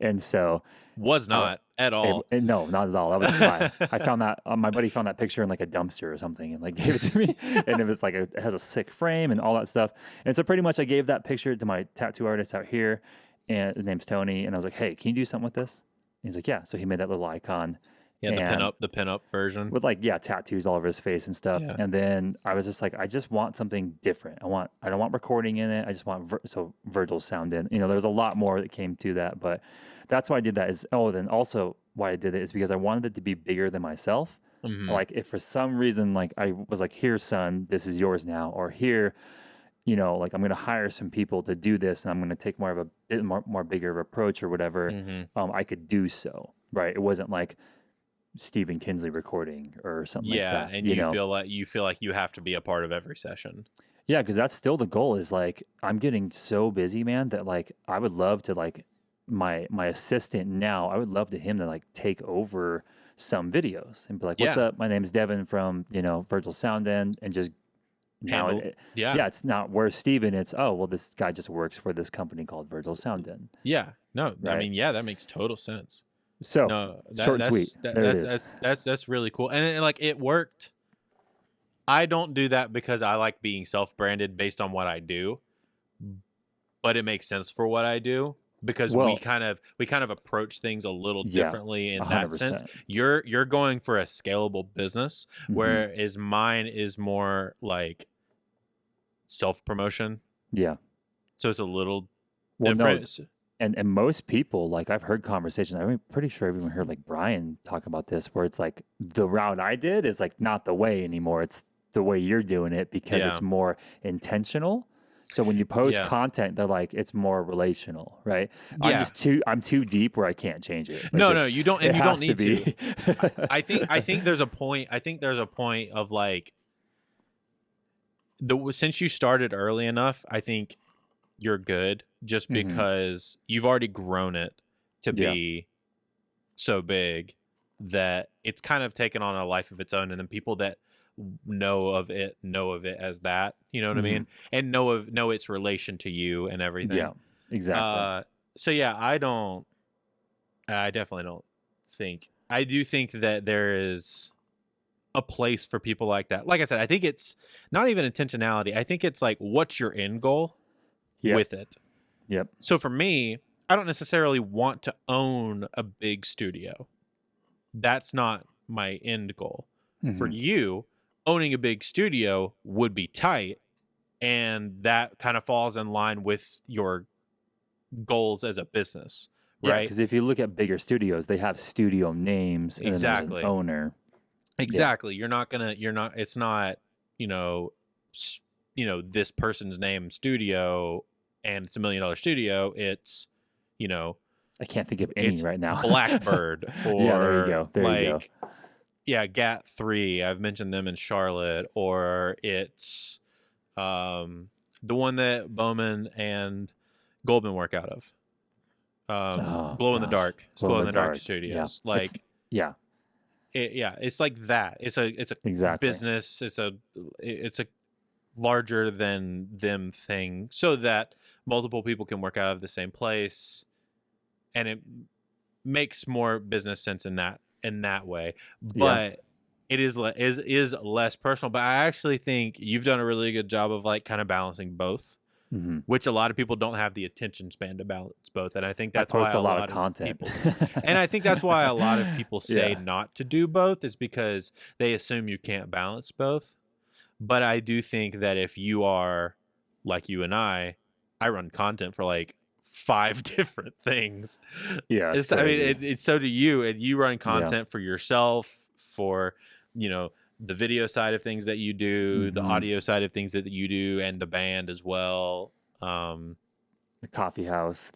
And so was not at all. No, not at all. That was a lie. I found that my buddy found that picture in like a dumpster or something, and like gave it to me. And it was like it has a sick frame and all that stuff. And so pretty much I gave that picture to my tattoo artist out here, and his name's Tony. And I was like, "Hey, can you do something with this?" And he's like, "Yeah." So he made that little icon. Yeah, the pinup version with like tattoos all over his face and stuff. Yeah. And then I was just like, I just want something different. I don't want recording in it. I just want Virgil's sound in. There's a lot more that came to that, but that's why I did that. Then also why I did it is because I wanted it to be bigger than myself. Like if for some reason like I was like, "Here, son, this is yours now," or "Here, like I'm going to hire some people to do this, and I'm going to take more of a bit more bigger of approach or whatever," I could do so. Right? It wasn't like Steven Kinsley recording or something like that. And you feel like you have to be a part of every session. Yeah, because that's still the goal. Is like I'm getting so busy, man, that like I would love to like my assistant now. I would love to him to like take over some videos and be like, "What's up? My name is Devin from Virgil Sound End," and just now it's not where's Steven. It's this guy just works for this company called Virgil Sound End. Yeah, no, right? That makes total sense. So short and sweet. There it is. That's really cool, and it worked I don't do that because I like being self-branded based on what I do, but it makes sense for what I do because we kind of approach things a little differently in 100%. That sense. You're going for a scalable business, whereas mine is more like self-promotion. Yeah. So it's a little different. No, and most people, like I've heard conversations, I'm pretty sure I've even heard like Brian talk about this, where it's like the route I did is like not the way anymore. It's the way you're doing it because it's more intentional. So when you post content, they're like, it's more relational, right? Yeah. I'm too deep where I can't change it. No, you don't, and you don't need to. I think there's a point. I think there's a point of like, since you started early enough, I think you're good just because you've already grown it to be so big that it's kind of taken on a life of its own. And then people that know of it as that, you know what I mean? And know its relation to you and everything. Yeah, exactly. So yeah, I definitely don't think, I do think that there is a place for people like that. Like I said, I think it's not even intentionality. I think it's like, what's your end goal with it? Yep. So for me, I don't necessarily want to own a big studio. That's not my end goal. For you, owning a big studio would be tight, and that kind of falls in line with your goals as a business, right? Because if you look at bigger studios, they have studio names and then there's an owner. Exactly. Yeah. It's not, this person's name studio and it's $1 million studio. It's, I can't think of any right now. Blackbird or there you go. There you go. Yeah, GAT3. I've mentioned them in Charlotte, or it's the one that Bowman and Goldman work out of. Glow in the Dark. Glow in the Dark Studios. Yeah. It's like that. It's a business. It's a larger than them thing, so that multiple people can work out of the same place, and it makes more business sense in that way. But it is less personal. But I actually think you've done a really good job of like kind of balancing both. Which a lot of people don't have the attention span to balance both, and I think that's why a lot of content. And I think that's why a lot of people say not to do both, is because they assume you can't balance both. But I do think that if you are like you and I run content for like 5 different things. Yeah, it's so do you, and you run content for yourself, for the video side of things that you do, the audio side of things that you do, and the band as well. The coffee house,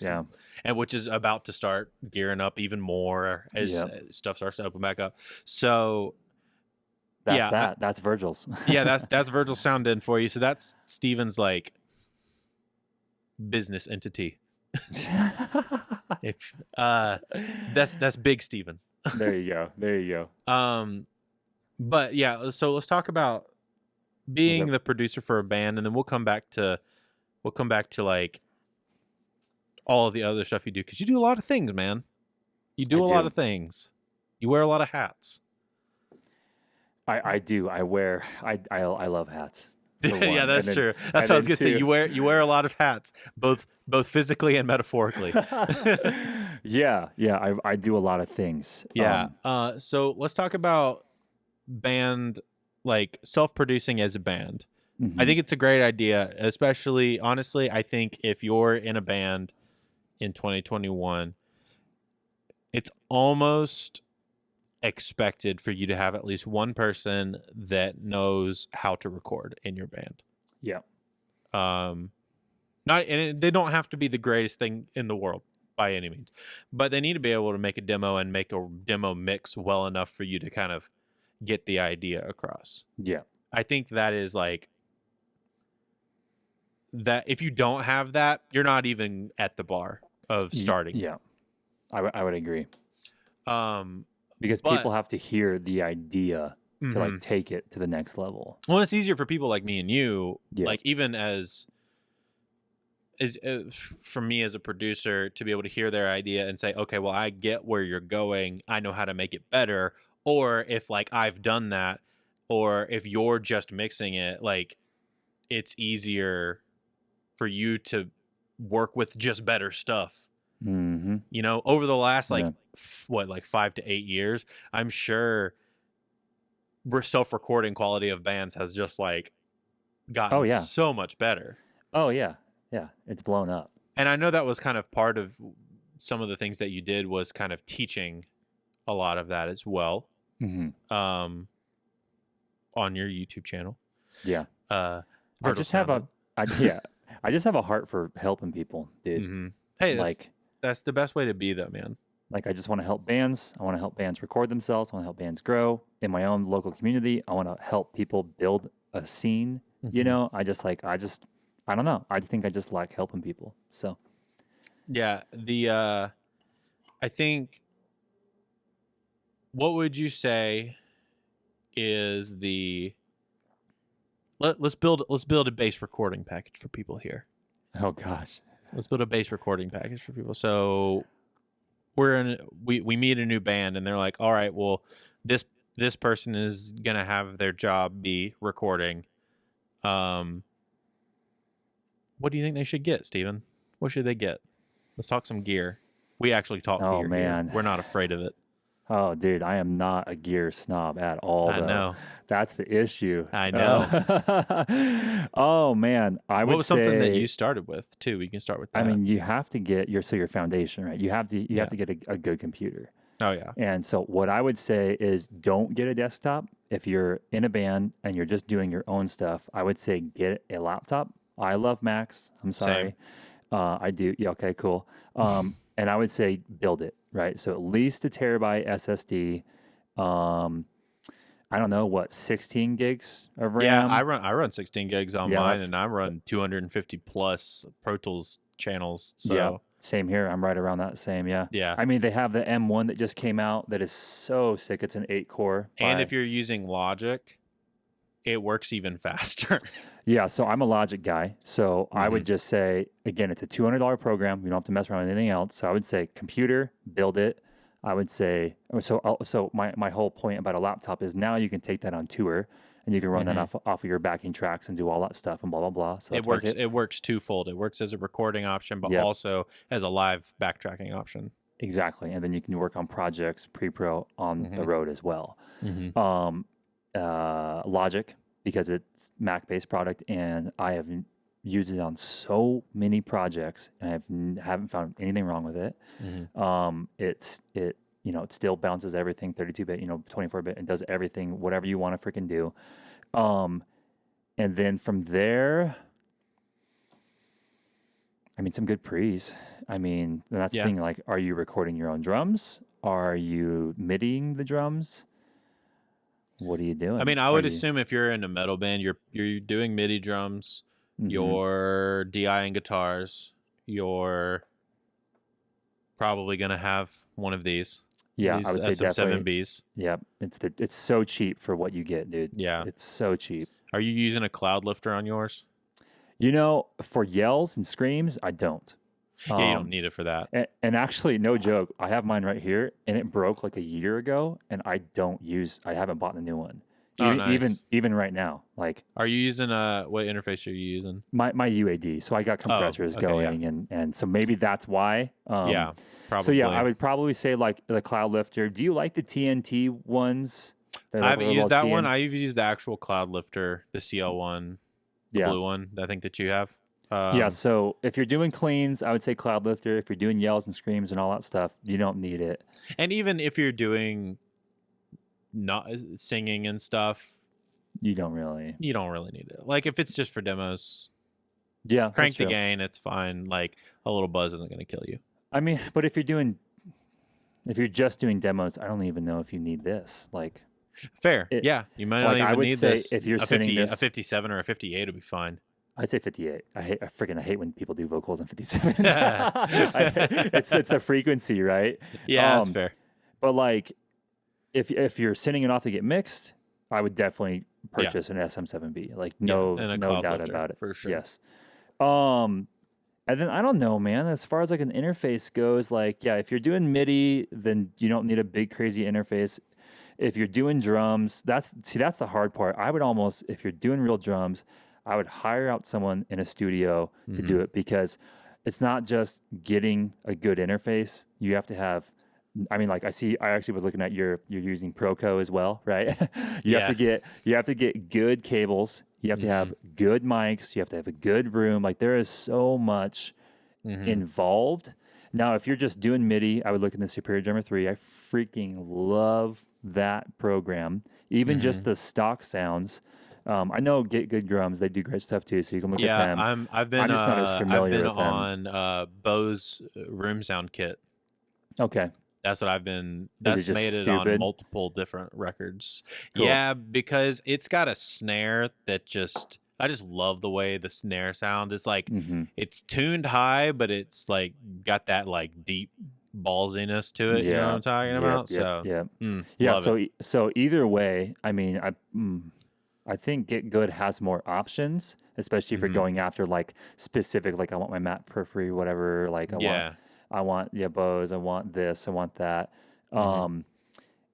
yeah, and which is about to start gearing up even more as stuff starts to open back up. So that's Virgil's. that's Virgil's sound in for you. So that's Steven's like business entity. That's big Steven. There you go. But yeah, so let's talk about being the producer for a band, and then we'll come back to like all of the other stuff you do, because you do a lot of things, man. You do a lot of things. You wear a lot of hats. I do. I love hats. Yeah, that's true. That's what I was gonna say. You wear a lot of hats, both physically and metaphorically. I do a lot of things. Yeah. So let's talk about band, like self-producing as a band. I think it's a great idea, especially, honestly, I think if you're in a band in 2021, it's almost expected for you to have at least one person that knows how to record in your band. Yeah. They don't have to be the greatest thing in the world by any means, but they need to be able to make a demo and make a demo mix well enough for you to kind of get the idea across. Yeah. I think that is like that. If you don't have that, you're not even at the bar of starting. Yeah. I would agree. Because people have to hear the idea to like take it to the next level. Well, it's easier for people like me and you, like even as for me as a producer, to be able to hear their idea and say, okay, well, I get where you're going. I know how to make it better. Or if like I've done that, or if you're just mixing it, like it's easier for you to work with just better stuff. Mm-hmm. You know, over the last like 5 to 8 years, I'm sure self-recording quality of bands has just like gotten so much better. Oh yeah, yeah, it's blown up. And I know that was kind of part of some of the things that you did was kind of teaching a lot of that as well. Mm-hmm. On your YouTube channel. Yeah. I just have a heart for helping people, dude. Mm-hmm. Hey, that's the best way to be, though, man. Like, I just want to help bands. I want to help bands record themselves. I want to help bands grow in my own local community. I want to help people build a scene. Mm-hmm. You know, I don't know. I think I just like helping people. So, yeah, I think, what would you say is let's build a bass recording package for people here. Oh gosh. Let's build a bass recording package for people. So we meet a new band and they're like, all right, well, this person is gonna have their job be recording. What do you think they should get, Steven? What should they get? Let's talk some gear. We actually talk gear. Oh man, here. We're not afraid of it. Oh, dude, I am not a gear snob at all. I know. That's the issue. I know. Oh man, what was something that you started with too? We can start with that. I mean, you have to get your foundation right. You have to get a good computer. Oh yeah. And so what I would say is don't get a desktop if you're in a band and you're just doing your own stuff. I would say get a laptop. I love Macs. I'm sorry. Same. I do. Yeah. Okay. Cool. And I would say build it, right? So at least a terabyte SSD. I don't know what 16 gigs of RAM. Yeah, I run 16 gigs on mine, and I run 250 plus Pro Tools channels. So yeah, same here. I'm right around that same. Yeah. Yeah. I mean, they have the M1 that just came out that is so sick. It's an 8-core. And if you're using Logic, it works even faster. Yeah, so I'm a Logic guy. So I would just say, again, it's a $200 program. You don't have to mess around with anything else. So I would say computer, build it. I would say, so my whole point about a laptop is now you can take that on tour and you can run that off of your backing tracks and do all that stuff and blah, blah, blah. So it works twofold. It works as a recording option, but also as a live backtracking option. Exactly. And then you can work on projects pre-pro on the road as well. Logic, because it's Mac-based product, and I have used it on so many projects, and haven't found anything wrong with it. It still bounces everything 32-bit, 24-bit, and does everything whatever you want to freaking do. And then from there, I mean, some good pre's. I mean, that's the thing. Like, are you recording your own drums? Are you MIDIing the drums? What are you doing? I mean, I would assume if you're in a metal band, you're doing MIDI drums, you're DIing guitars, you're probably gonna have one of these. Yeah, I would say definitely. SM7Bs. Yep, it's so cheap for what you get, dude. Yeah, it's so cheap. Are you using a cloud lifter on yours? For yells and screams, I don't. Yeah, you don't need it for that. And actually, no joke, I have mine right here, and it broke like a year ago, and I haven't bought the new one. Nice. Even right now, like. Are you using what interface are you using? My UAD. So I got compressors going, and so maybe that's why. Yeah, probably. So yeah, I would probably say like the Cloud Lifter. Do you like the TNT ones? I haven't used that one. I've used the actual Cloud Lifter, the CL one, the blue one. I think that you have. So if you're doing cleans, I would say Cloud Lifter. If you're doing yells and screams and all that stuff, you don't need it. And even if you're doing not singing and stuff, you don't really need it. Like if it's just for demos, crank the gain, it's fine. Like a little buzz isn't going to kill you. I mean, but if you're just doing demos, I don't even know if you need this. Like, fair, you might not even need this. If you're sending a 57 or a 58 would be fine. I'd say 58. I hate when people do vocals on 57. It's the frequency, right? Yeah, that's fair. But like, if you're sending it off to get mixed, I would definitely purchase an SM7B. Like no doubt about it. For sure. Yes. And then I don't know, man. As far as like an interface goes, like if you're doing MIDI, then you don't need a big crazy interface. if you're doing drums, that's the hard part. I would almost, if you're doing real drums, I would hire out someone in a studio to do it, because it's not just getting a good interface. You have to have, I mean, like I actually was looking at you're using Proco as well, right? You have to get good cables. You have to have good mics. You have to have a good room. Like there is so much involved. Now, if you're just doing MIDI, I would look in the Superior Drummer 3. I freaking love that program. Even just the stock sounds. I know Get Good Drums, they do great stuff too, so you can look at them. I'm just not as familiar with them. On Bose Room Sound Kit. Okay. That's what I've been. That's made it on multiple different records. Cool. Yeah, because it's got a snare that I just love the way the snare sound is like. It's tuned high, but it's like got that like deep ballsiness to it. You know what I'm talking about? So either way, I mean, I think Get Good has more options, especially if you're going after like specific, like I want my matte periphery, whatever. Like I want Bose, I want this, I want that. And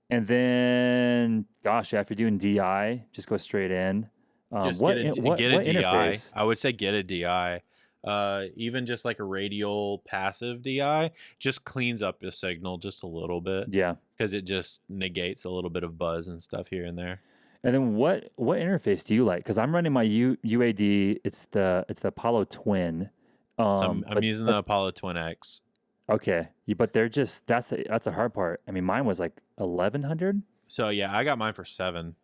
then, gosh, if you're doing DI, just go straight in. Just what get a interface? DI. I would say get a DI. Even just like a radial passive DI just cleans up the signal just a little bit. Yeah. Because it just negates a little bit of buzz and stuff here and there. And then what interface do you like? Because I'm running my UAD. It's the Apollo Twin. I'm using the Apollo Twin X. Okay, but they're just that's the hard part. I mean, mine was like 1,100. So yeah, I got mine for 700.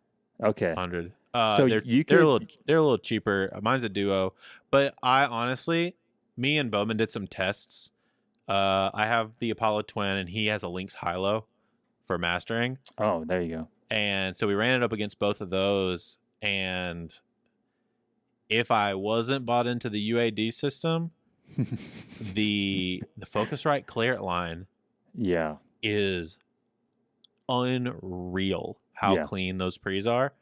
Okay, so they're a little cheaper. Mine's a Duo, but I honestly, me and Bowman did some tests. I have the Apollo Twin, and he has a Lynx Hilo for mastering. Oh, there you go. And so we ran it up against both of those, and if I wasn't bought into the UAD system, the Focusrite Claret line is unreal how clean those pre's are.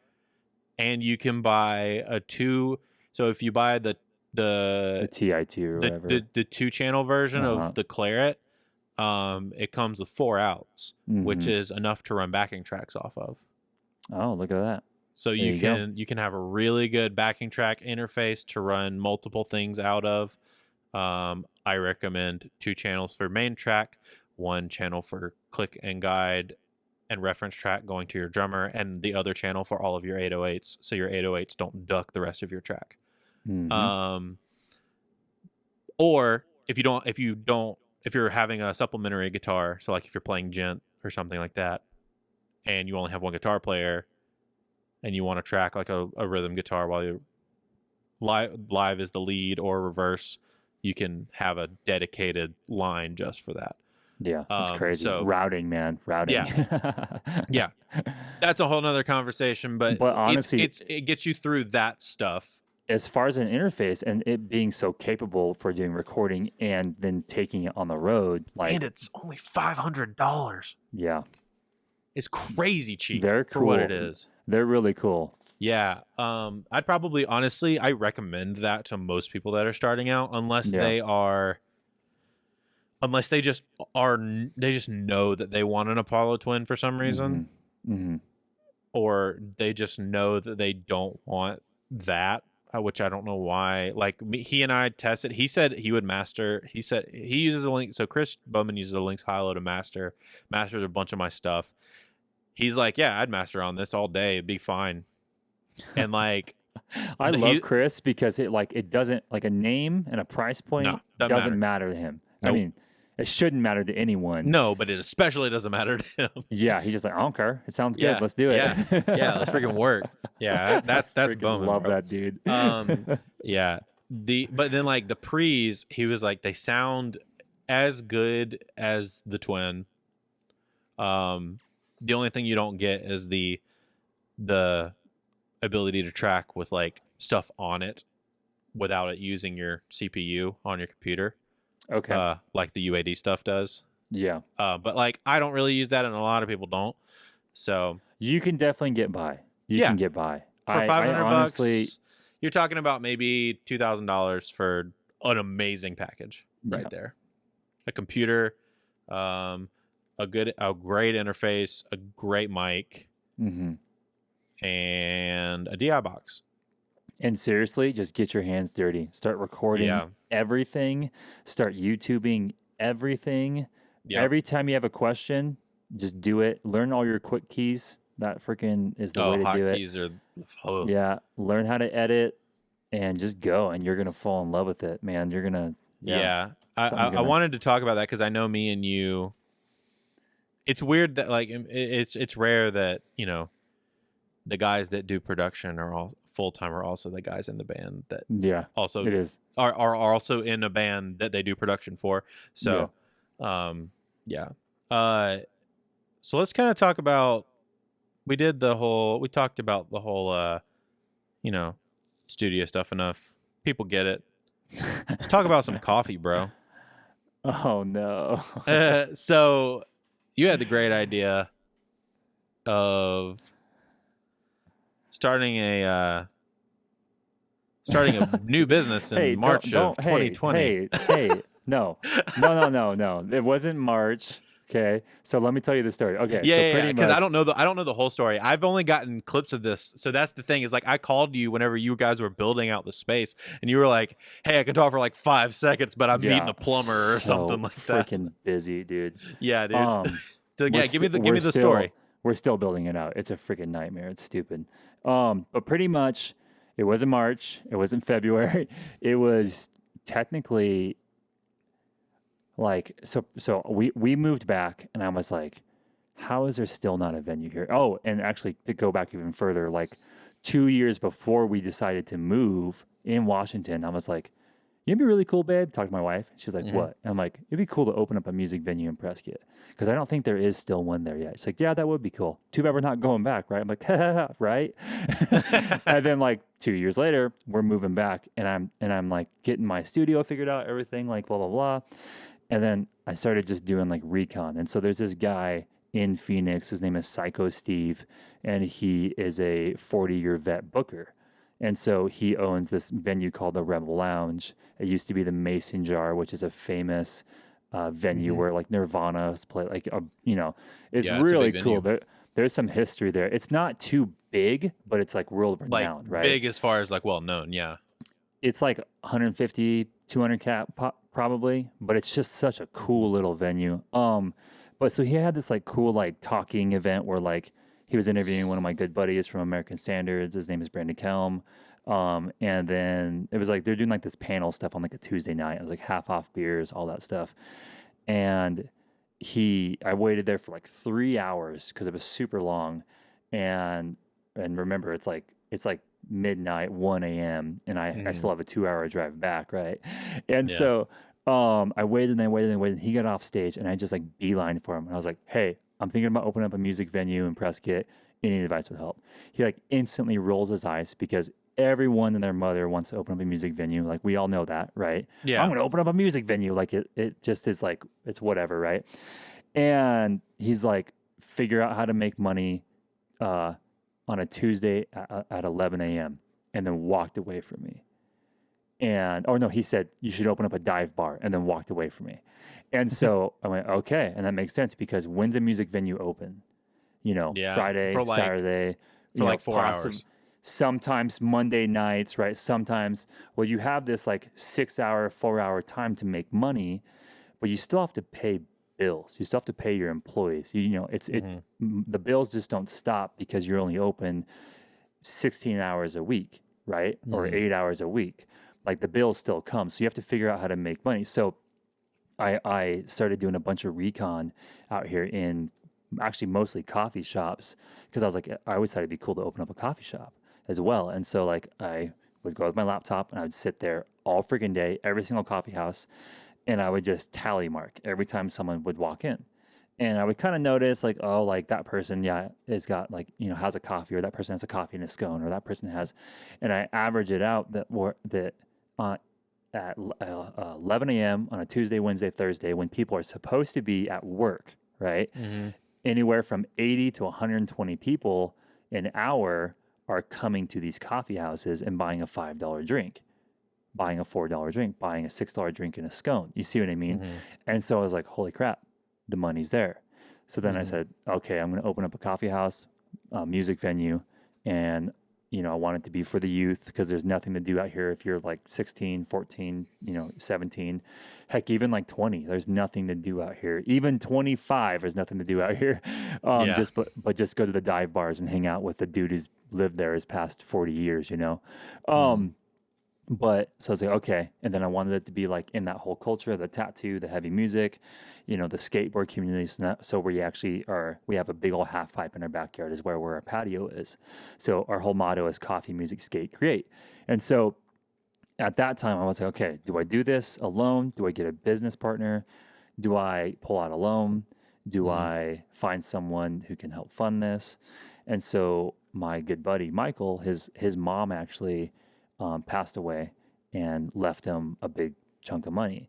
And you can buy a 2, so if you buy the TI2 or whatever, the 2-channel version of the Claret, it comes with 4 outs, which is enough to run backing tracks off of. Oh, look at that. So you can have a really good backing track interface to run multiple things out of. I recommend 2 channels for main track, 1 channel for click and guide and reference track going to your drummer, and the other channel for all of your 808s, so your 808s don't duck the rest of your track. Or if you're having a supplementary guitar, so like if you're playing gent or something like that, and you only have 1 guitar player, and you want to track like a rhythm guitar while you're live is the lead or reverse, you can have a dedicated line just for that. Yeah, that's crazy. So, routing. Yeah, that's a whole nother conversation. But honestly, it gets you through that stuff. As far as an interface and it being so capable for doing recording and then taking it on the road, like, and it's only $500. Yeah, it's crazy cheap. They're cool. For what it is. They're really cool. Yeah, I'd probably honestly I recommend that to most people that are starting out, unless they just know that they want an Apollo Twin for some reason, or they just know that they don't want that, which I don't know why. Like he and I tested. He said he would master. He said he uses a Lynx. So Chris Bowman uses a Lynx Hilo to masters a bunch of my stuff. He's like, yeah, I'd master on this all day. It'd be fine. And like, I love Chris because it doesn't, like, a name and a price point doesn't matter to him. Nope. I mean, it shouldn't matter to anyone. No, but it especially doesn't matter to him. Yeah, he's just like, I don't care. It sounds good. Let's do it. Yeah, let's freaking work. Yeah, that's Bowman. Love that dude. Yeah. But then like the pre's, he was like, they sound as good as the Twin. The only thing you don't get is the ability to track with like stuff on it without it using your CPU on your computer. Okay. Like the UAD stuff does. Yeah. But like I don't really use that, and a lot of people don't. So you can definitely get by. You can get by. For $500 honestly, you're talking about maybe $2,000 for an amazing package right there. A computer, a great interface, a great mic, and a DI box. And seriously, just get your hands dirty. Start recording everything. Start YouTubing everything. Yep. Every time you have a question, just do it. Learn all your quick keys. That freaking is the way to do it. Hotkeys are... Yeah. Learn how to edit and just go, and you're going to fall in love with it, man. You're going to... Yeah. I wanted to talk about that because I know me and you... It's weird that, like, it's rare that, you know, the guys that do production are all full-time are also the guys in the band that also it is. are also in a band that they do production for. So, so let's kind of talk about, we talked about the whole, you know, studio stuff enough. People get it. Let's talk about some coffee, bro. Oh, no. So you had the great idea of starting a new business in March of 2020. Hey, no. It wasn't March. Okay, so let me tell you the story. Okay, because I don't know the whole story. I've only gotten clips of this, so that's the thing. Is like I called you whenever you guys were building out the space, and you were like, "Hey, I can talk for like 5 seconds, but I'm meeting a plumber or something like that." Freaking busy, dude. Yeah, dude. So give me the story. We're still building it out. It's a freaking nightmare. It's stupid. But pretty much, it wasn't March. It wasn't February. It was technically like, so we moved back, and I was like, how is there still not a venue here? Oh, and actually to go back even further, like 2 years before we decided to move in Washington, I was like, it'd be really cool, babe. Talk to my wife. She's like, what? And I'm like, it'd be cool to open up a music venue in Prescott, because I don't think there is still one there yet. She's like, yeah, that would be cool. Too bad we're not going back, right? I'm like, right? And then like 2 years later, we're moving back, and I'm like getting my studio figured out, everything, like blah blah blah. And then I started just doing like recon. And so there's this guy in Phoenix. His name is Psycho Steve, and he is a 40-year vet booker. And so he owns this venue called the Rebel Lounge. It used to be the Mason Jar, which is a famous venue where like Nirvana's play. Like, you know, it's really cool. There's some history there. It's not too big, but it's like world renowned, right? Big as far as like well known, yeah. It's like 150, 200 cap probably, but it's just such a cool little venue. But so he had this like cool like talking event where like he was interviewing one of my good buddies from American Standards. His name is Brandon Kelm. And then it was like they're doing like this panel stuff on like a Tuesday night. It was like half off beers, all that stuff. And I waited there for like 3 hours because it was super long. And remember, it's like midnight, 1 a.m. and I still have a 2-hour drive back, right? And so I waited and waited and waited. He got off stage, and I just like beeline for him. And I was like, hey, I'm thinking about opening up a music venue in Prescott. Any advice would help. He like instantly rolls his eyes because everyone and their mother wants to open up a music venue. Like we all know that, right? Yeah. I'm going to open up a music venue. Like it just is like, it's whatever, right? And he's like, figure out how to make money on a Tuesday at 11 a.m. and then walked away from me. He said, you should open up a dive bar, and then walked away from me. And so I went, okay. And that makes sense because when's a music venue open? You know, Friday, Saturday. For like 4 hours. Sometimes Monday nights, right? Sometimes, well, you have this like 6-hour, 4-hour time to make money, but you still have to pay bills. You still have to pay your employees. You know, the bills just don't stop because you're only open 16 hours a week, right? Or 8 hours a week. Like the bills still come. So you have to figure out how to make money. So I started doing a bunch of recon out here in actually mostly coffee shops because I was like, I always thought it'd be cool to open up a coffee shop as well. And so like I would go with my laptop and I would sit there all freaking day, every single coffee house, and I would just tally mark every time someone would walk in. And I would kind of notice like, oh, like that person, has got like, you know, has a coffee, or that person has a coffee and a scone, or that person has, and I average it out that at 11 a.m. on a Tuesday, Wednesday, Thursday, when people are supposed to be at work, right? Anywhere from 80 to 120 people an hour are coming to these coffee houses and buying a $5 drink, buying a $4 drink, buying a $6 drink and a scone. You see what I mean? And so I was like, holy crap, the money's there. So then I said, okay, I'm going to open up a coffee house, music venue, and I want it to be for the youth because there's nothing to do out here if you're like 16, 14, 17, heck, even like 20. There's nothing to do out here. Even 25, there's nothing to do out here. Just go to the dive bars and hang out with the dude who's lived there his past 40 years. But so I was like, okay. And then I wanted it to be like in that whole culture, the tattoo, the heavy music, the skateboard community. So we have a big old half pipe in our backyard is where our patio is. So our whole motto is coffee, music, skate, create. And so at that time I was like, okay, do I do this alone? Do I get a business partner? Do I pull out a loan? Do I find someone who can help fund this? And so my good buddy, Michael, his mom actually passed away and left him a big chunk of money.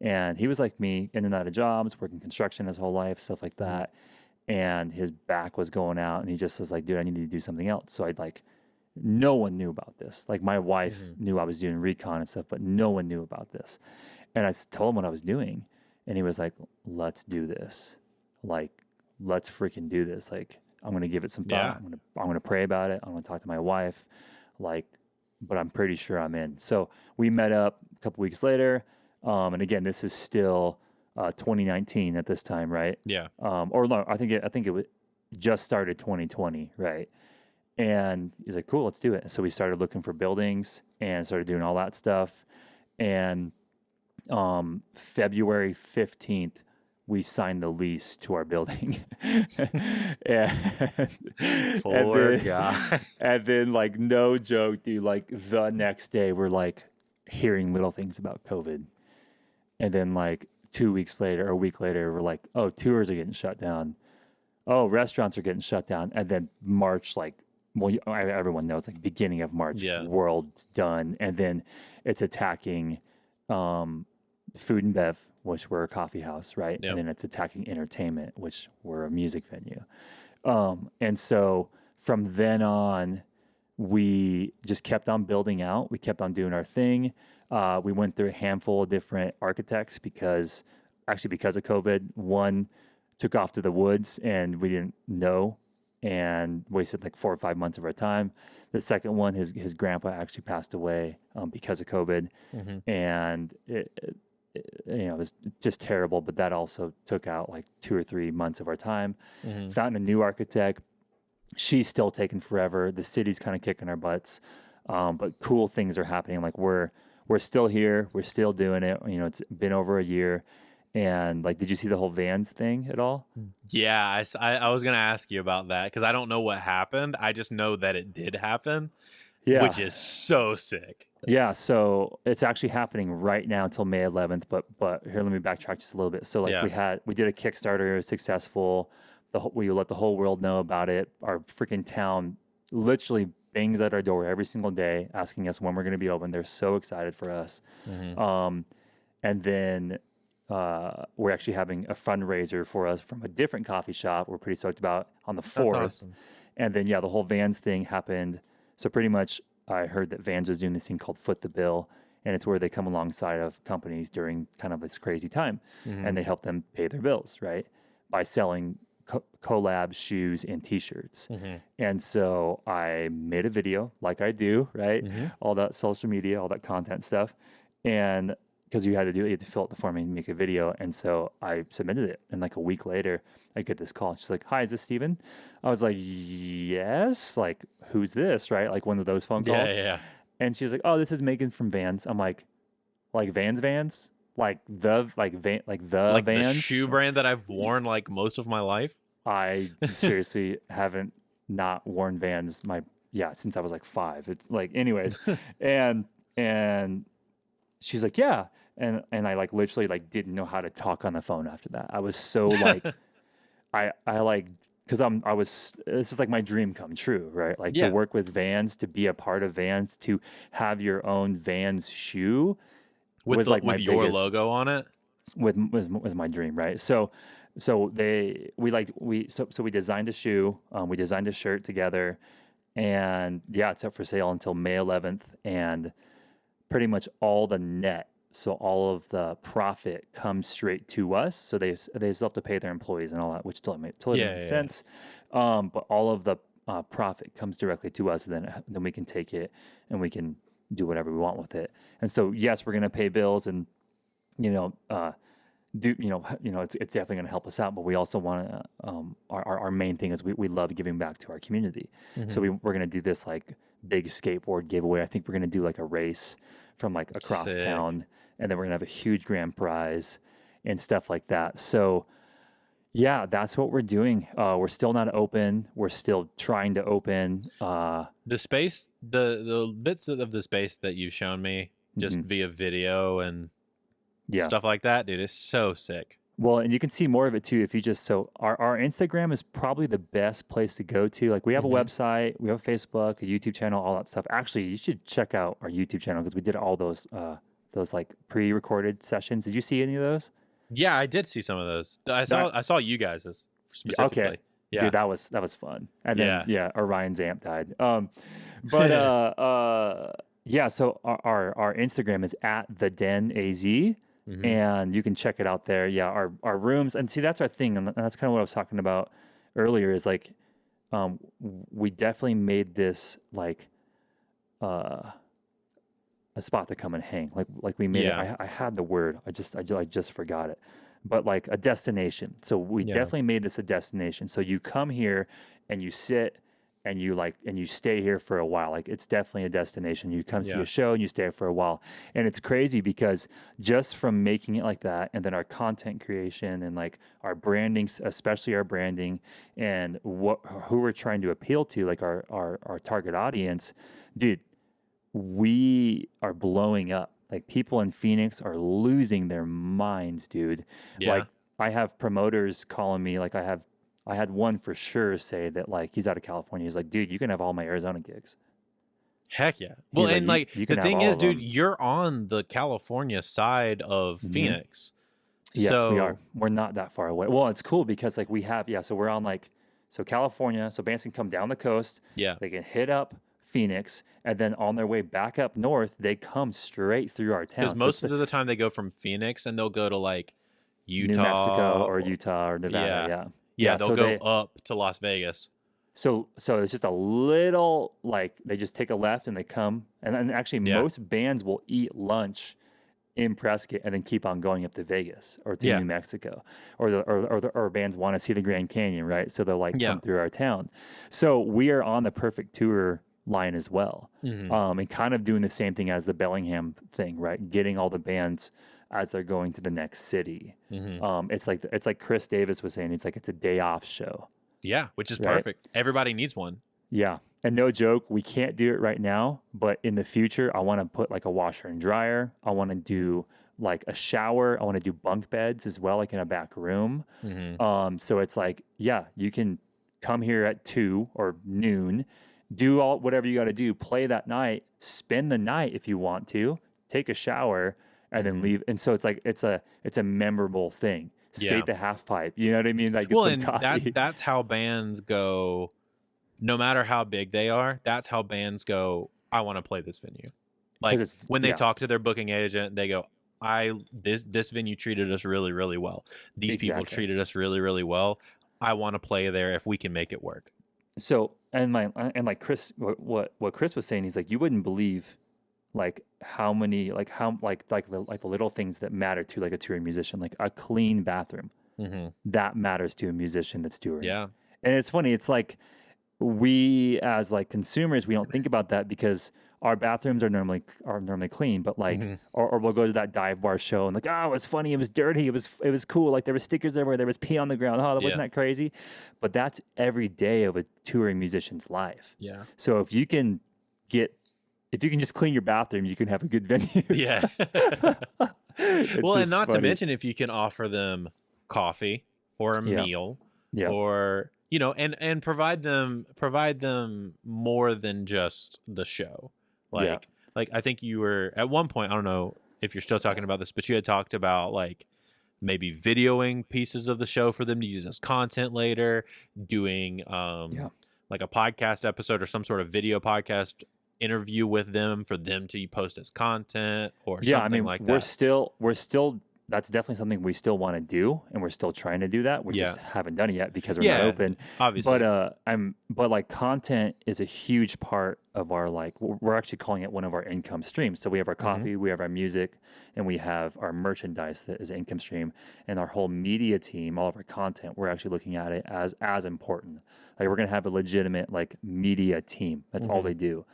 And he was like me, in and out of jobs, working construction his whole life, stuff like that. And his back was going out, and he just was like, dude, I need to do something else. So no one knew about this. Like my wife knew I was doing recon and stuff, but no one knew about this. And I told him what I was doing, and he was like, let's do this. Like, let's freaking do this. Like, I'm going to give it some thought. Yeah. I'm going to pray about it. I'm going to talk to my wife. But I'm pretty sure I'm in. So we met up a couple weeks later. And again, this is still 2019 at this time, right? Yeah. Or no, I think it was just started 2020, right? And he's like, cool, let's do it. So we started looking for buildings and started doing all that stuff. And February 15th, we signed the lease to our building. Poor guy. And then, like, no joke, dude, like the next day we're like hearing little things about COVID. And then like 2 weeks later or a week later, we're like, oh, tours are getting shut down. Oh, restaurants are getting shut down. And then March, everyone knows, like beginning of March, world's done. And then it's attacking food and bev, which we're a coffee house, right? Yep. And then it's attacking entertainment, which we're a music venue. And so from then on, we just kept on building out. We kept on doing our thing. We went through a handful of different architects because of COVID. One took off to the woods and we didn't know and wasted like 4 or 5 months of our time. The second one, his grandpa actually passed away because of COVID. And it was just terrible, but that also took out like 2 or 3 months of our time. Found a new architect. She's still taking forever. The city's kind of kicking our butts. But cool things are happening. Like we're still here. We're still doing it. It's been over a year. And like, did you see the whole Vans thing at all? Yeah, I was going to ask you about that because I don't know what happened. I just know that it did happen, which is so sick. Yeah, so it's actually happening right now until May 11th. But here, let me backtrack just a little bit. So like we did a Kickstarter, it was successful. We let the whole world know about it. Our freaking town literally bangs at our door every single day, asking us when we're going to be open. They're so excited for us. And then we're actually having a fundraiser for us from a different coffee shop we're pretty stoked about on the 4th. That's awesome. And then, the whole Vans thing happened. So pretty much I heard that Vans was doing this thing called Foot the Bill, and it's where they come alongside of companies during kind of this crazy time, and they help them pay their bills, right, by selling collabs, shoes, and T-shirts. And so I made a video like I do, right, all that social media, all that content stuff, and because you had to fill out the form and make a video. And so I submitted it. And like a week later, I get this call. She's like, hi, is this Steven? I was like, yes. Like, who's this? Right? Like one of those phone calls. Yeah. And she's like, oh, this is Megan from Vans. I'm like Vans? Like the Vans? The shoe brand that I've worn like most of my life? I seriously haven't not worn Vans since I was like 5. It's like, anyways. and she's like, yeah. And I like literally like didn't know how to talk on the phone after that. I was so like, this is like my dream come true, right? Like to work with Vans, to be a part of Vans, to have your own Vans shoe with your logo on it was my dream, right? So we designed a shoe, we designed a shirt together, and it's up for sale until May 11th, and pretty much all the net. So all of the profit comes straight to us. So they still have to pay their employees and all that, which totally makes sense. But all of the profit comes directly to us, and then we can take it and we can do whatever we want with it. And so, yes, we're going to pay bills and, it's definitely going to help us out, but we also want to, our main thing is we love giving back to our community. Mm-hmm. So we're going to do this like big skateboard giveaway. I think we're going to do like a race from like across town, and then we're going to have a huge grand prize and stuff like that. So yeah, that's what we're doing. We're still not open. We're still trying to open. The space, the bits of the space that you've shown me just via video and stuff like that, dude, it's so sick. Well, and you can see more of it too if you our Instagram is probably the best place to go to. Like we have a website, we have a Facebook, a YouTube channel, all that stuff. Actually, you should check out our YouTube channel because we did all those like pre-recorded sessions. Did you see any of those? Yeah, I did see some of those. I saw you guys specifically. Okay. Yeah. Dude, that was fun. And then Orion's amp died. So our Instagram is @thedenaz. Mm-hmm. And you can check it out there. Yeah, our rooms, and see, that's our thing, and that's kind of what I was talking about earlier. Is like, we definitely made this like a spot to come and hang. Like we made it. I had the word. I just forgot it. But like a destination. So we definitely made this a destination. So you come here and you sit and you stay here for a while. Like it's definitely a destination. You come see a show and you stay for a while. And it's crazy because just from making it like that, and then our content creation and like our branding, especially our branding and who we're trying to appeal to, like our target audience, dude, we are blowing up. Like people in Phoenix are losing their minds, dude. Yeah. Like I have promoters calling me. Like I had one for sure say that like he's out of California. He's like, dude, you can have all my Arizona gigs. Heck yeah. Well, and like the thing is, dude, you're on the California side of Phoenix. Yes, we are. We're not that far away. Well, it's cool because like we have, so we're on like, so California, so bands can come down the coast. Yeah. They can hit up Phoenix, and then on their way back up north, they come straight through our town. Because most of the time they go from Phoenix and they'll go to like Utah, New Mexico, or Utah, or Nevada. Yeah, they'll go up to Las Vegas. So it's just a little like they just take a left and they come, and then actually most bands will eat lunch in Prescott and then keep on going up to Vegas or to New Mexico, or bands want to see the Grand Canyon, right? So they'll like come through our town. So we are on the perfect tour line as well, and kind of doing the same thing as the Bellingham thing, right? Getting all the bands as they're going to the next city. It's like Chris Davis was saying, it's like it's a day off show. Yeah, which is perfect. Everybody needs one. Yeah. And no joke, we can't do it right now, but in the future, I want to put like a washer and dryer. I want to do like a shower. I want to do bunk beds as well, like in a back room. So it's like, you can come here at 2 or noon, do whatever you got to do, play that night, spend the night if you want to, take a shower, and then leave. And so it's like it's a memorable thing. Skate the half pipe. You know what I mean? Like, well, and that's how bands go. No matter how big they are, that's how bands go. I want to play this venue. Like when they talk to their booking agent, they go, this venue treated us really, really well. These people treated us really, really well. I want to play there if we can make it work. So and like Chris, what Chris was saying, he's like, you wouldn't believe like how many like the little things that matter to like a touring musician, like a clean bathroom that matters to a musician that's touring. Yeah. And it's funny, it's like we as like consumers, we don't think about that because our bathrooms are normally clean, but like or we'll go to that dive bar show and like, oh, it was funny, it was dirty, it was cool, like there were stickers everywhere, there was pee on the ground, wasn't that crazy? But that's every day of a touring musician's life. Yeah. So if you can just clean your bathroom, you can have a good venue. Yeah. Well, and not to mention if you can offer them coffee or a meal or, and provide them more than just the show. Like I think you were at one point, I don't know if you're still talking about this, but you had talked about like maybe videoing pieces of the show for them to use as content later, doing like a podcast episode or some sort of video podcast interview with them for them to post as content or something like that. We're still that's definitely something we still want to do, and we're still trying to do that. We just haven't done it yet because we're not open. Obviously. But like content is a huge part of our, like, we're actually calling it one of our income streams. So we have our coffee, we have our music, and we have our merchandise that is an income stream. And our whole media team, all of our content, we're actually looking at it as important. Like we're gonna have a legitimate like media team. That's all they do.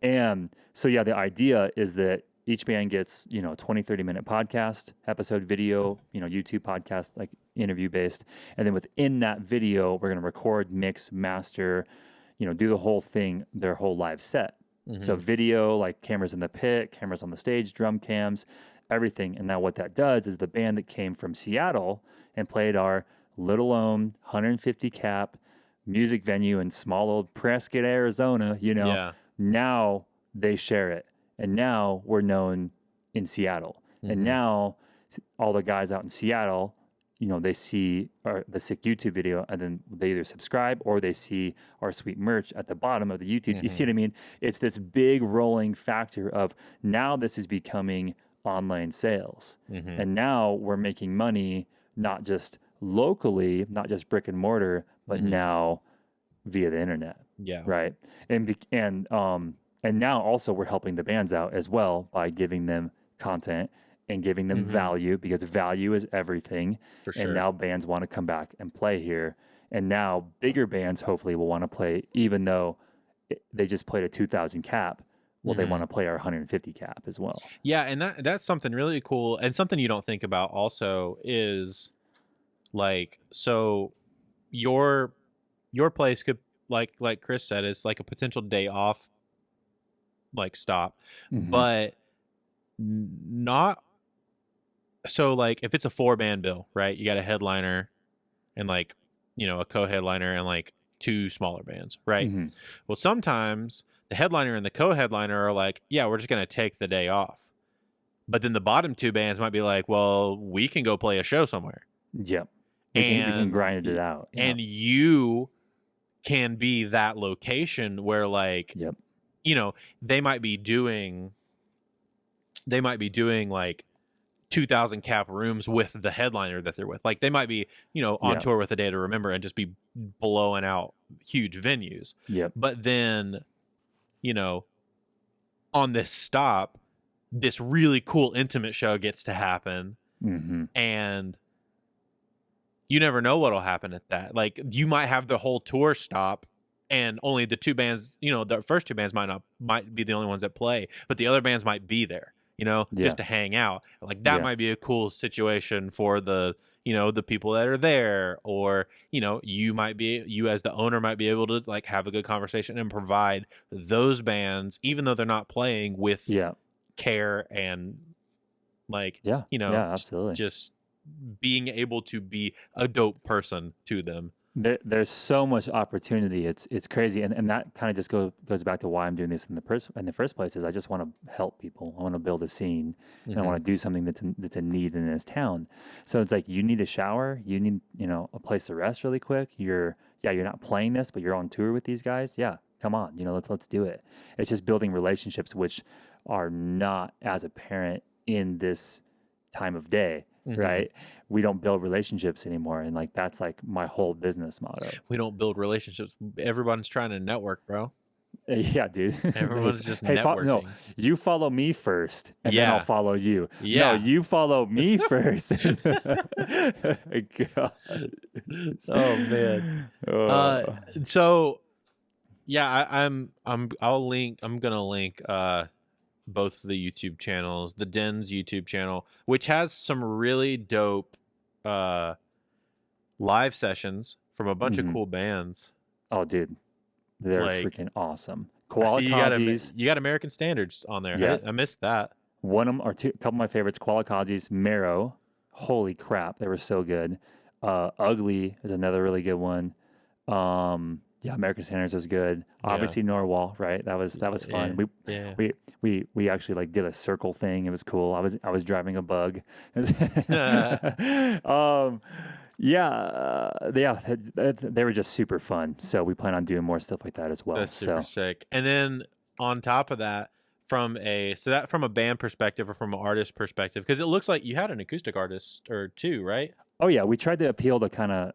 And so the idea is that each band gets, 20, 30-minute podcast, episode video, YouTube podcast, like interview based. And then within that video, we're going to record, mix, master, do the whole thing, their whole live set. So video, like cameras in the pit, cameras on the stage, drum cams, everything. And now what that does is the band that came from Seattle and played our little owned 150 cap music venue in small old Prescott, Arizona, now they share it. And now we're known in Seattle. And now all the guys out in Seattle, they see the sick YouTube video, and then they either subscribe or they see our sweet merch at the bottom of the YouTube. You see what I mean? It's this big rolling factor of now this is becoming online sales. And now we're making money, not just locally, not just brick and mortar, but now via the internet. Yeah. Right. And now also we're helping the bands out as well by giving them content and giving them value, because value is everything. For sure. And now bands want to come back and play here. And now bigger bands hopefully will want to play, even though they just played a 2,000 cap. Well, they want to play our 150 cap as well. Yeah, and that's something really cool, and something you don't think about also is like, so your place could, like Chris said, is like a potential day off, like stop, but not so, like if it's a 4-band bill, right, you got a headliner and like a co-headliner and like 2 smaller bands, right? Well, sometimes the headliner and the co-headliner are like, yeah, we're just gonna take the day off, but then the bottom 2 bands might be like, well, we can go play a show somewhere. Yep. We can grind it out, and you can be that location where like they might be doing like 2,000 cap rooms with the headliner that they're with. Like they might be, on tour with A Day to Remember and just be blowing out huge venues. Yep. But then, on this stop, this really cool intimate show gets to happen. And you never know what'll happen at that. Like you might have the whole tour stop, and only the 2 bands, the first 2 bands might be the only ones that play, but the other bands might be there, just to hang out. Like that might be a cool situation for the, the people that are there, or, you as the owner might be able to like have a good conversation and provide those bands, even though they're not playing, with care and like, absolutely. Just being able to be a dope person to them. There's so much opportunity. It's crazy, and that kind of just goes back to why I'm doing this in the first place. Is I just want to help people. I want to build a scene, and I want to do something that's a need in this town. So it's like, you need a shower, you need a place to rest really quick. You're not playing this, but you're on tour with these guys. Yeah, come on, let's do it. It's just building relationships, which are not as apparent in this time of day. Right? We don't build relationships anymore. And like, that's like my whole business motto. We don't build relationships. Everyone's trying to network, bro. Yeah, dude. Everyone's just networking. No, you follow me first, and then I'll follow you. Yeah. No, you follow me first. God. Oh man. So yeah, I'm gonna link both the YouTube channels, the Den's YouTube channel, which has some really dope live sessions from a bunch of cool bands. Oh, dude, they're freaking awesome. You got American Standards on there. Yeah. I missed that. One of them, or two, a couple of my favorites, Qualicazzi's, Marrow. Holy crap, they were so good. Ugly is another really good one. Yeah, American Standards was good. Obviously, NRWHL, right? That was fun. We actually like did a circle thing. It was cool. I was driving a bug. They were just super fun. So we plan on doing more stuff like that as well. That's super sick. And then on top of that, from a band perspective or from an artist perspective, because it looks like you had an acoustic artist or two, right? Oh yeah, we tried to appeal to kind of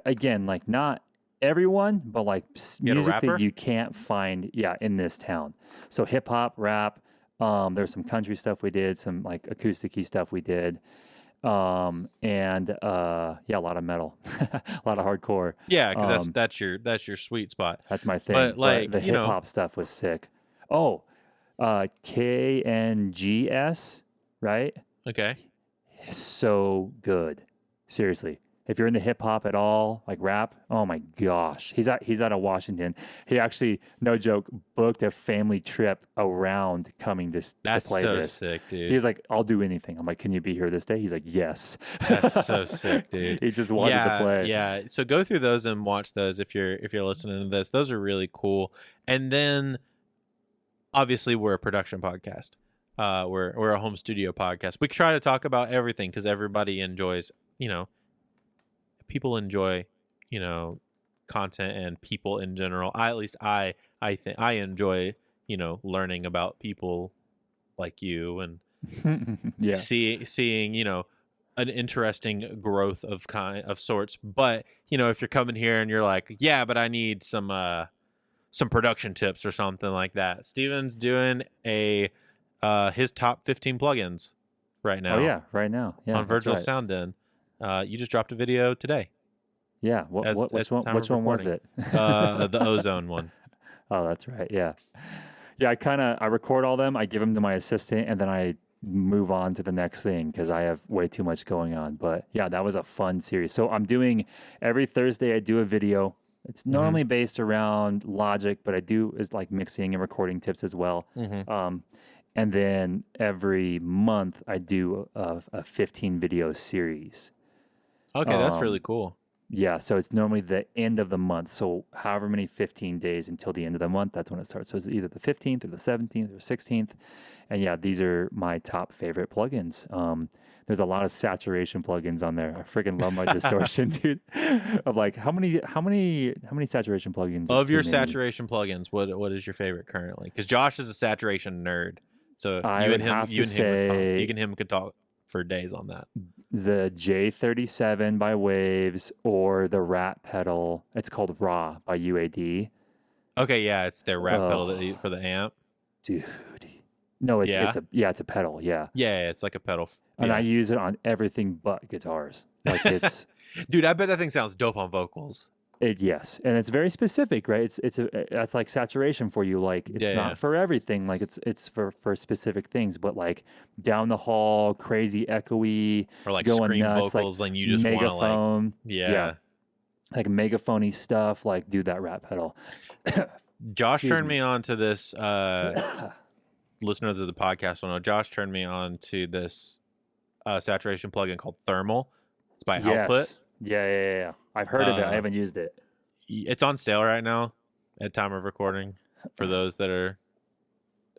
again, like not everyone, but like You had a music rapper? that you can't find, in this town. So hip hop, rap. There's some country stuff we did, some like acoustic-y stuff we did, and a lot of metal, a lot of hardcore. Yeah, because Um, that's your sweet spot. That's my thing. But like, the hip hop stuff was sick. Oh, KNGS, right? okay. So good. Seriously. If you're into hip hop at all, like rap, oh my gosh. He's out of Washington. He actually, no joke, booked a family trip around coming to That's play so this. sick, He dude. was like, I'll do anything. I'm like, can you be here this day? He's like, yes. That's so sick, dude. He just wanted to play. Yeah. So go through those and watch those if you're listening to this. Those are really cool. And then obviously we're a production podcast. We're a home studio podcast. We try to talk about everything because everybody enjoys, people enjoy, content and people in general. I think I enjoy, learning about people like you and Yeah. seeing, an interesting growth of sorts. But, if you're coming here and you're like, yeah, but I need some production tips or something like that. Steven's doing his top 15 plugins right now. Oh yeah, right now. Yeah. On Virgil that's right. Sound Den. You just dropped a video today. Yeah. Which one was it? The Ozone one. Oh, that's right. Yeah. Yeah. I record all them. I give them to my assistant and then I move on to the next thing because I have way too much going on. But yeah, that was a fun series. So I'm doing every Thursday, I do a video. It's normally based around Logic, but I do is like mixing and recording tips as well. And then every month I do a 15 video series. Okay, that's really cool. Yeah, so it's normally the end of the month. So however many 15 days until the end of the month, that's when it starts. So it's either the 15th or the 17th or 16th. And yeah, these are my top favorite plugins. There's a lot of saturation plugins on there. I freaking love my distortion, dude. Of like how many saturation plugins Of your can name? saturation plugins, what is your favorite currently? Because Josh is a saturation nerd. So I you would and him, have you to and him, say- you and him could talk for days on that. The J37 by Waves or the Rat Pedal. It's called Raw by UAD. Okay, yeah, it's their rap pedal Oh. for the amp. Dude. No, it's Yeah? it's a pedal, yeah. Yeah, it's like a pedal. And Yeah. I use it on everything but guitars. Like it's Dude, I bet that thing sounds dope on vocals. yes, and it's very specific, right? That's like saturation for you. Like it's Yeah, not yeah. for everything. Like it's for specific things. But like down the hall, crazy echoey, Or like going scream nuts, vocals, and you just want to like, megaphone, yeah. like megaphony stuff. Like do that Rat Pedal. Josh Excuse turned me. me on to this. Listeners of the podcast will know. Josh turned me on to this saturation plugin called Thermal. It's by Output. Yeah. I've heard of it. I haven't used it. It's on sale right now at time of recording for those that are.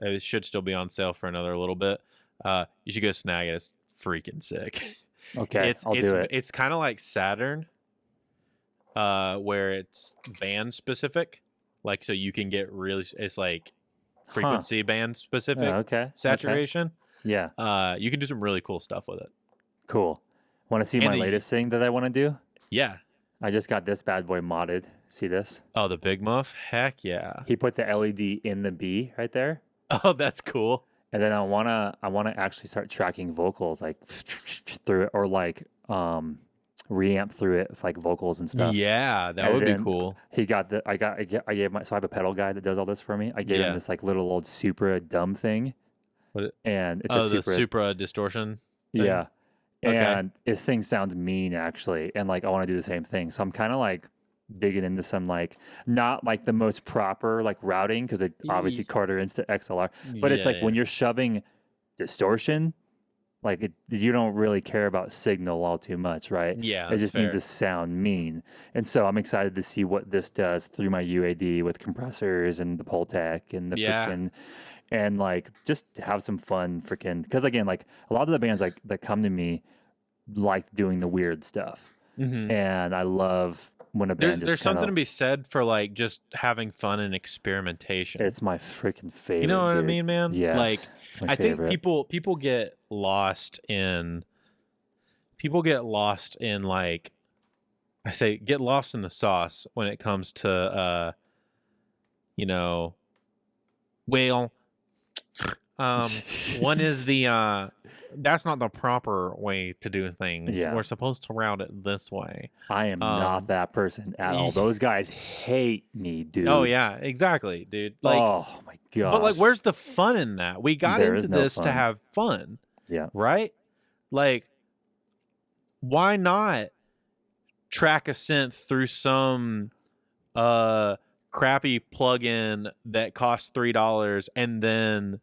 It should still be on sale for another little bit. You should go snag it. It's freaking sick. Okay, I'll do it. It's kind of like Saturn, where it's band specific. Like so, you can get really. It's like frequency band specific Yeah, okay. saturation. Yeah, You can do some really cool stuff with it. cool. Want to see And my the- latest thing that I want to do? Yeah. I just got this bad boy modded. See this? Oh, the Big Muff? Heck yeah. He put the LED in the B right there. Oh, that's cool. And then I wanna actually start tracking vocals like through it or like reamp through it with like vocals and stuff. Yeah, that And would be then cool. He got I gave my so I have a pedal guy that does all this for me. I gave Yeah. him this like little old Supra dumb thing. What And it's Oh, a the Supra. Supra distortion. thing? Yeah. Okay. And this thing sounds mean actually. And like I want to do the same thing. So I'm kind of like digging into some like not like the most proper like routing because it obviously Carter into XLR. But it's Yeah, like when you're shoving distortion, like you don't really care about signal all too much, right? Yeah, It that's just needs fair. to sound mean. And so I'm excited to see what this does through my UAD with compressors and the Pultec and the Yeah. freaking and like just have some fun freaking because again like a lot of the bands like that come to me like doing the weird stuff Mhm. and I love when a band There's just something to be said for like just having fun and experimentation. It's my freaking favorite. You know what I dude. mean, man? Yes, Like, it's my I favorite. think people get lost in like, I say get lost in the sauce when it comes to you know, well, one is the that's not the proper way to do things. Yeah. We're supposed to route it this way. I am not that person at all. Those guys hate me, dude. Oh yeah, exactly, dude. Like, oh my god. but like, where's the fun in that? We got There into is no this to fun. have fun, Yeah. right? Like, why not track a synth through some crappy plugin that costs $3 and then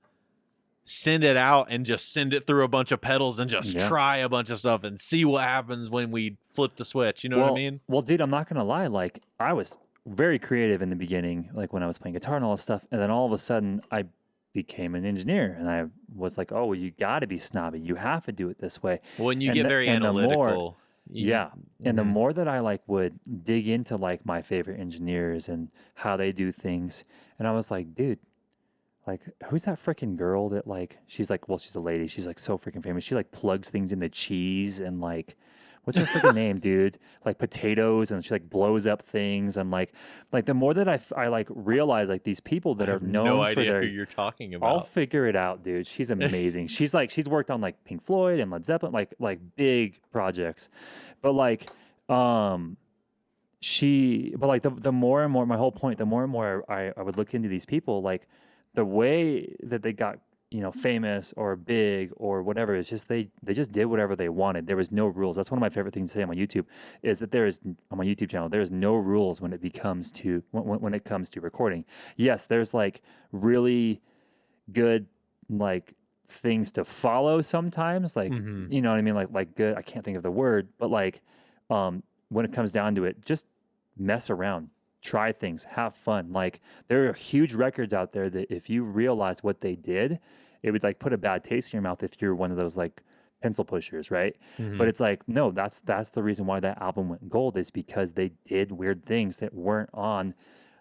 send it out and just send it through a bunch of pedals and just try a bunch of stuff and see what happens when we flip the switch. You know what I mean? Well, dude, I'm not gonna lie. Like, I was very creative in the beginning, like when I was playing guitar and all this stuff, and then all of a sudden I became an engineer, and I was like, oh, well, you got to be snobby. You have to do it this way. When you And get the- very and the analytical. more- Yeah. And the more that I like would dig into like my favorite engineers and how they do things, and I was like, dude, like, who's that freaking girl that like, she's like, well, she's a lady. She's like so freaking famous. She like plugs things into cheese and like, what's her freaking name, dude? Like potatoes, and she like blows up things. And like the more that I like realize like these people that I are have known no for idea their, who you're talking about. I'll figure it out, dude. She's amazing. She's worked on like Pink Floyd and Led Zeppelin, like big projects. But like, but like the more and more, my whole point, the more and more I would look into these people, like the way that they got, you know, famous or big or whatever, it's just they just did whatever they wanted. There was no rules. That's one of my favorite things to say on my YouTube is that on my YouTube channel, there is no rules when it comes to recording. Yes, there's like really good like things to follow sometimes, like you know what I mean, like good. I can't think of the word, but like when it comes down to it, just mess around. Try things, have fun. Like there are huge records out there that if you realize what they did, it would like put a bad taste in your mouth if you're one of those like pencil pushers, right? But it's like, no, that's the reason why that album went gold is because they did weird things that weren't on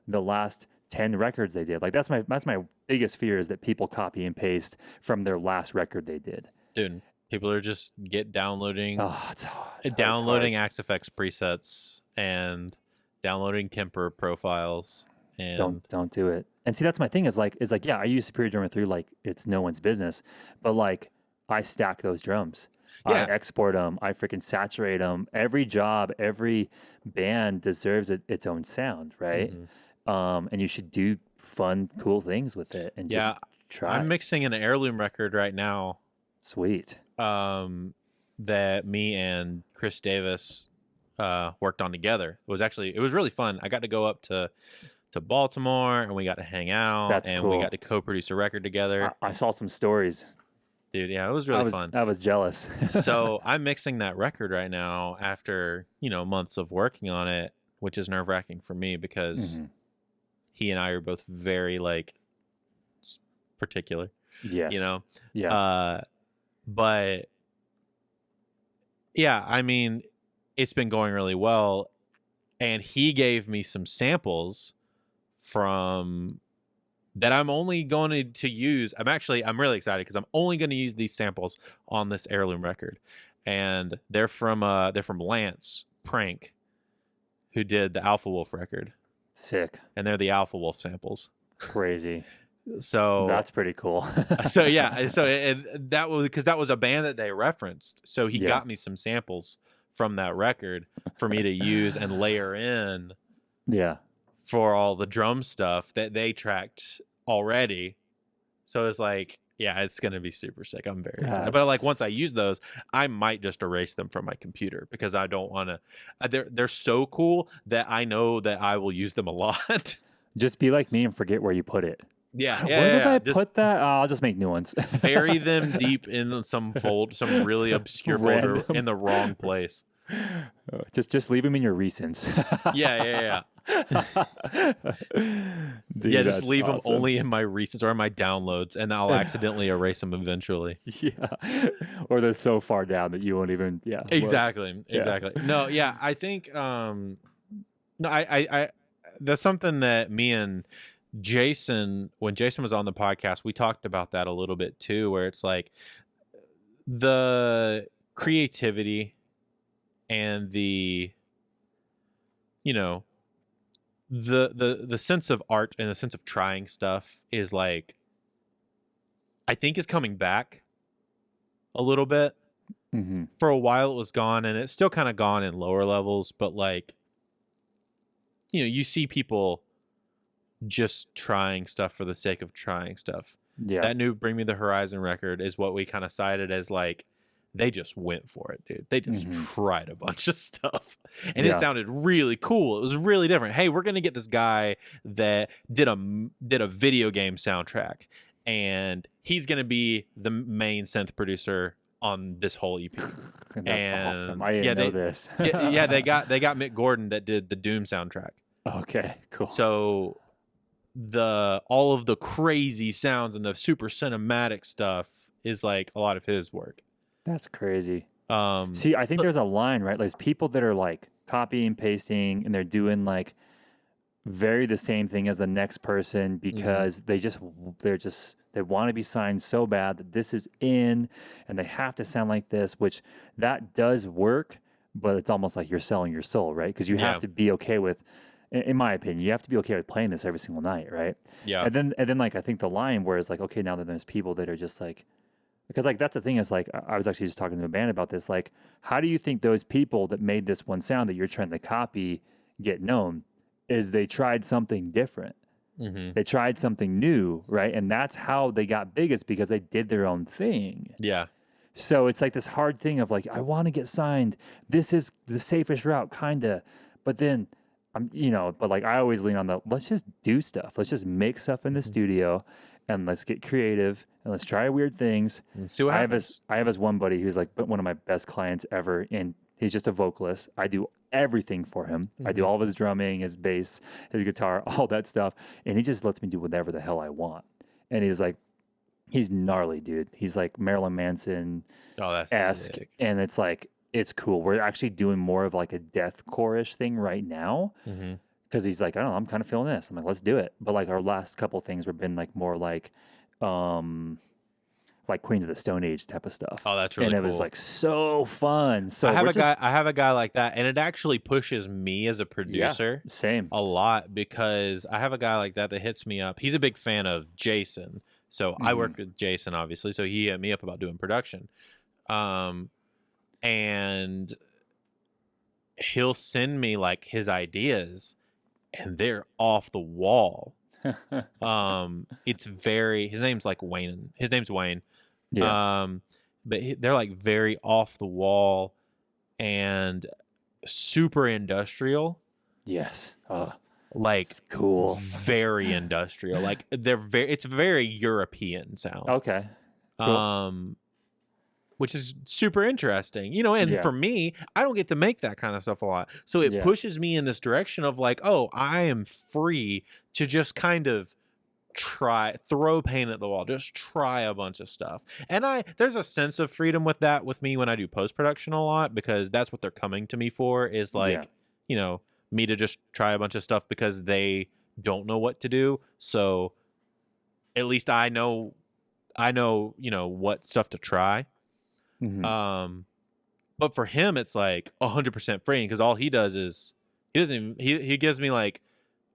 the last 10 records they did. Like that's my biggest fear is that people copy and paste from their last record they did. Dude, people are just downloading It's hard. downloading Axe FX presets and downloading Kemper profiles, and Don't do it. And see, that's my thing is like yeah, I use Superior Drummer 3 like it's no one's business, but like I stack those drums. I export them. I freaking saturate them. Every job, every band deserves its own sound, right? And you should do fun, cool things with it and just try. I'm mixing an heirloom record right now. Sweet. That me and Chris Davis worked on together. It was really fun. I got to go up to Baltimore and we got to hang out. That's and cool. we got to co-produce a record together. I saw some stories. Dude, yeah, it was really fun. I was jealous. So I'm mixing that record right now after, months of working on it, which is nerve-wracking for me because he and I are both very like particular. Yes. Yeah. But yeah, I mean, it's been going really well, and he gave me some samples from that I'm only going to use. I'm really excited because I'm only going to use these samples on this heirloom record, and they're from Lance Prank, who did the Alpha Wolf record. Sick. And they're the Alpha Wolf samples. Crazy. So that's pretty cool. So yeah, that was because that was a band that they referenced. So he got me some samples from that record for me to use and layer in. Yeah. For all the drum stuff that they tracked already. So it's like, yeah, it's gonna be super sick. I'm very excited. But like once I use those, I might just erase them from my computer because I don't want to. They're so cool that I know that I will use them a lot. Just be like me and forget where you put it. Yeah. Where did I put that? I'll just make new ones. Bury them deep in some really obscure folder in the wrong place. Just leave them in your recents. Yeah. Dude, yeah, just leave awesome. them only in my recents or in my downloads, and I'll accidentally erase them eventually. Yeah, or they're so far down that you won't even. Yeah, exactly. No, yeah, I think No, I that's something that me and Jason, when Jason was on the podcast, we talked about that a little bit too, where it's like the creativity and the, you know, the sense of art and the sense of trying stuff is like, I think is coming back a little bit. Mm-hmm. For a while it was gone, and it's still kind of gone in lower levels, but like, you know, you see people just trying stuff for the sake of trying stuff. Yeah. That new Bring Me the Horizon record is what we kind of cited as like, they just went for it, dude. They just tried a bunch of stuff, and it sounded really cool. It was really different. Hey, we're gonna get this guy that did a video game soundtrack, and he's gonna be the main synth producer on this whole EP. That's awesome. I didn't know this. yeah, they got Mick Gordon that did the Doom soundtrack. Okay, cool. So all of the crazy sounds and the super cinematic stuff is like a lot of his work. That's crazy. See, I think there's a line, right? Like people that are like copying, pasting, and they're doing like very the same thing as the next person because they want to be signed so bad that this is in and they have to sound like this, which that does work, but it's almost like you're selling your soul, right? Because you have to be okay with, in my opinion, you have to be okay with playing this every single night, right? Yeah. And then like I think the line where it's like, okay, now that there's people that are just like, because like that's the thing is like I was actually just talking to a band about this. Like, how do you think those people that made this one sound that you're trying to copy get known? Is they tried something different. They tried something new, right? And that's how they got big. It's because they did their own thing. Yeah. So it's like this hard thing of like, I want to get signed. This is the safest route, kind of. But then but like I always lean on let's just do stuff. Let's just make stuff in the studio and let's get creative and let's try weird things. And see what happens. I have this one buddy who's like one of my best clients ever, and he's just a vocalist. I do everything for him. I do all of his drumming, his bass, his guitar, all that stuff. And he just lets me do whatever the hell I want. And he's gnarly, dude. He's like Marilyn Manson-esque. Sick. And it's like, it's cool. We're actually doing more of like a deathcore-ish thing right now. Because he's like, I don't know, I'm kind of feeling this. I'm like, let's do it. But like our last couple things have been like more like Queens of the Stone Age type of stuff. Oh, that's really cool. And it was like so fun. So I have a guy like that, and it actually pushes me as a producer same a lot because I have a guy like that hits me up. He's a big fan of Jason. So I work with Jason, obviously. So he hit me up about doing production. And he'll send me like his ideas, and they're off the wall. His name's like Wayne. His name's Wayne. Yeah. But they're like very off the wall and super industrial. Yes. Like it's cool. Very industrial. Like it's very European sound. Okay. Cool. Which is super interesting, and for me, I don't get to make that kind of stuff a lot. So it pushes me in this direction of like, oh, I am free to just kind of throw paint at the wall, just try a bunch of stuff. And there's a sense of freedom with that with me when I do post-production a lot, because that's what they're coming to me for is like, me to just try a bunch of stuff because they don't know what to do. So at least I know, what stuff to try. But for him, it's like 100% free because all he does is he gives me like,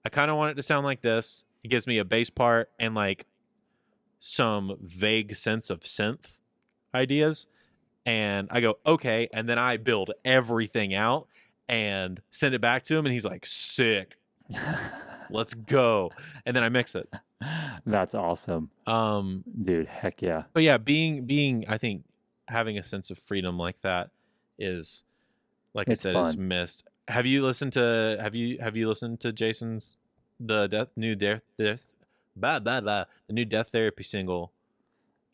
I kind of want it to sound like this. He gives me a bass part and like some vague sense of synth ideas, and I go okay, and then I build everything out and send it back to him, and he's like, sick. Let's go. And then I mix it. That's awesome. Dude, heck yeah. But yeah, being I think having a sense of freedom like that is, like I said, is missed. Have you listened to Jason's the new Death Therapy single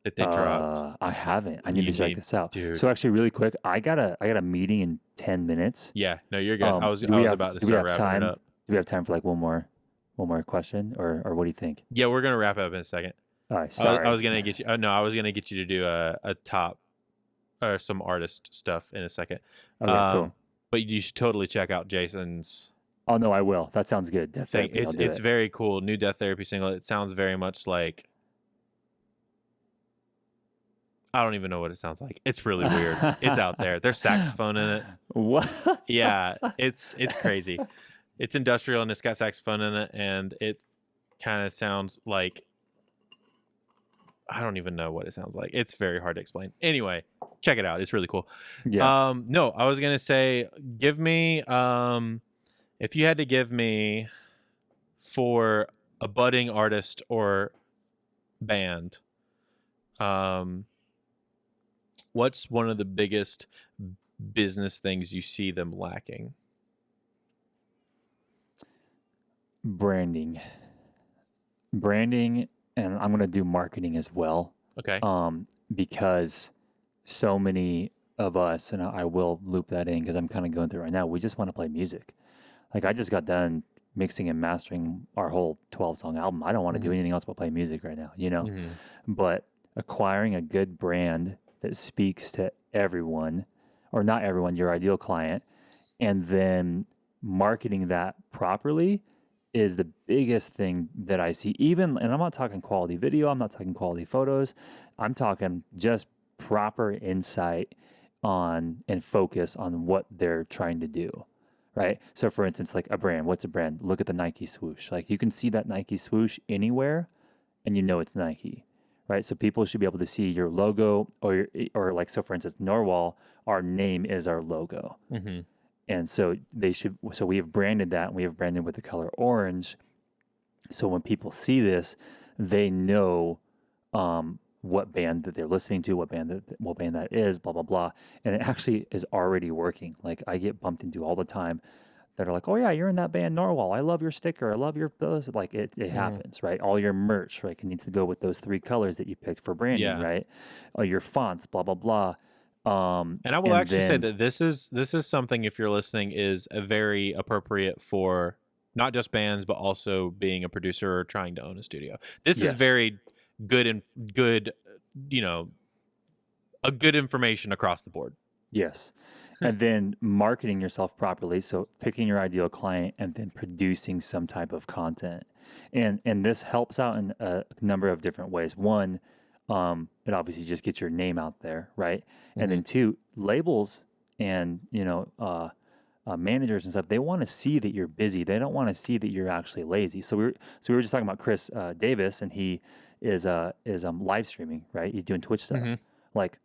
that they dropped? I haven't. I need to check this out. Dude. So actually, really quick, I got a meeting in 10 minutes. Yeah, no, you're good. I was about to start wrapping it up. Do we have time for like one more question, or what do you think? Yeah, we're gonna wrap it up in a second. All right, sorry. I was gonna get you. I was gonna get you to do a top or some artist stuff in a second. Okay, cool. But you should totally check out Jason's Oh no, I will. That sounds good. Death thing. Therapy. I'll do It's it. very cool. New Death Therapy single. It sounds very much like, I don't even know what it sounds like. It's really weird. It's out there. There's saxophone in it. What? Yeah, it's crazy. It's industrial and it's got saxophone in it, and it kind of sounds like, I don't even know what it sounds like. It's very hard to explain. Anyway, check it out. It's really cool. Yeah. No, I was gonna say, give me if you had to give me for a budding artist or band, what's one of the biggest business things you see them lacking? Branding, and I'm going to do marketing as well. Okay. Because so many of us, and I will loop that in because I'm kind of going through it right now. We just want to play music. Like I just got done mixing and mastering our whole 12-song album. I don't want to do anything else but play music right now, you know? But acquiring a good brand that speaks to everyone, or not everyone, your ideal client, and then marketing that properly is the biggest thing that I see. Even, and I'm not talking quality video, I'm not talking quality photos, I'm talking just proper insight on and focus on what they're trying to do. Right. So for instance, like a brand, what's a brand? Look at the Nike swoosh. Like you can see that Nike swoosh anywhere and you know it's Nike. Right. So people should be able to see your logo or like, so for instance, NRWHL, our name is our logo. And so so we have branded that, and we have branded with the color orange. So when people see this, they know what band that they're listening to, what band that is, blah, blah, blah. And it actually is already working. Like I get bumped into all the time that are like, oh yeah, you're in that band NRWHL. I love your sticker. I love your, like it happens, right? All your merch, right? It needs to go with those 3 colors that you picked for branding, right? Or your fonts, blah, blah, blah. And I will actually say that this is something, if you're listening, is a very appropriate for not just bands, but also being a producer or trying to own a studio. This is very good, you know, a good information across the board. Yes. And then marketing yourself properly. So picking your ideal client and then producing some type of content. And this helps out in a number of different ways. One, it obviously just gets your name out there, right? And then 2, labels and, you know, managers and stuff, they want to see that you're busy. They don't want to see that you're actually lazy. So we were just talking about Chris Davis, and he is live streaming, right? He's doing Twitch stuff, like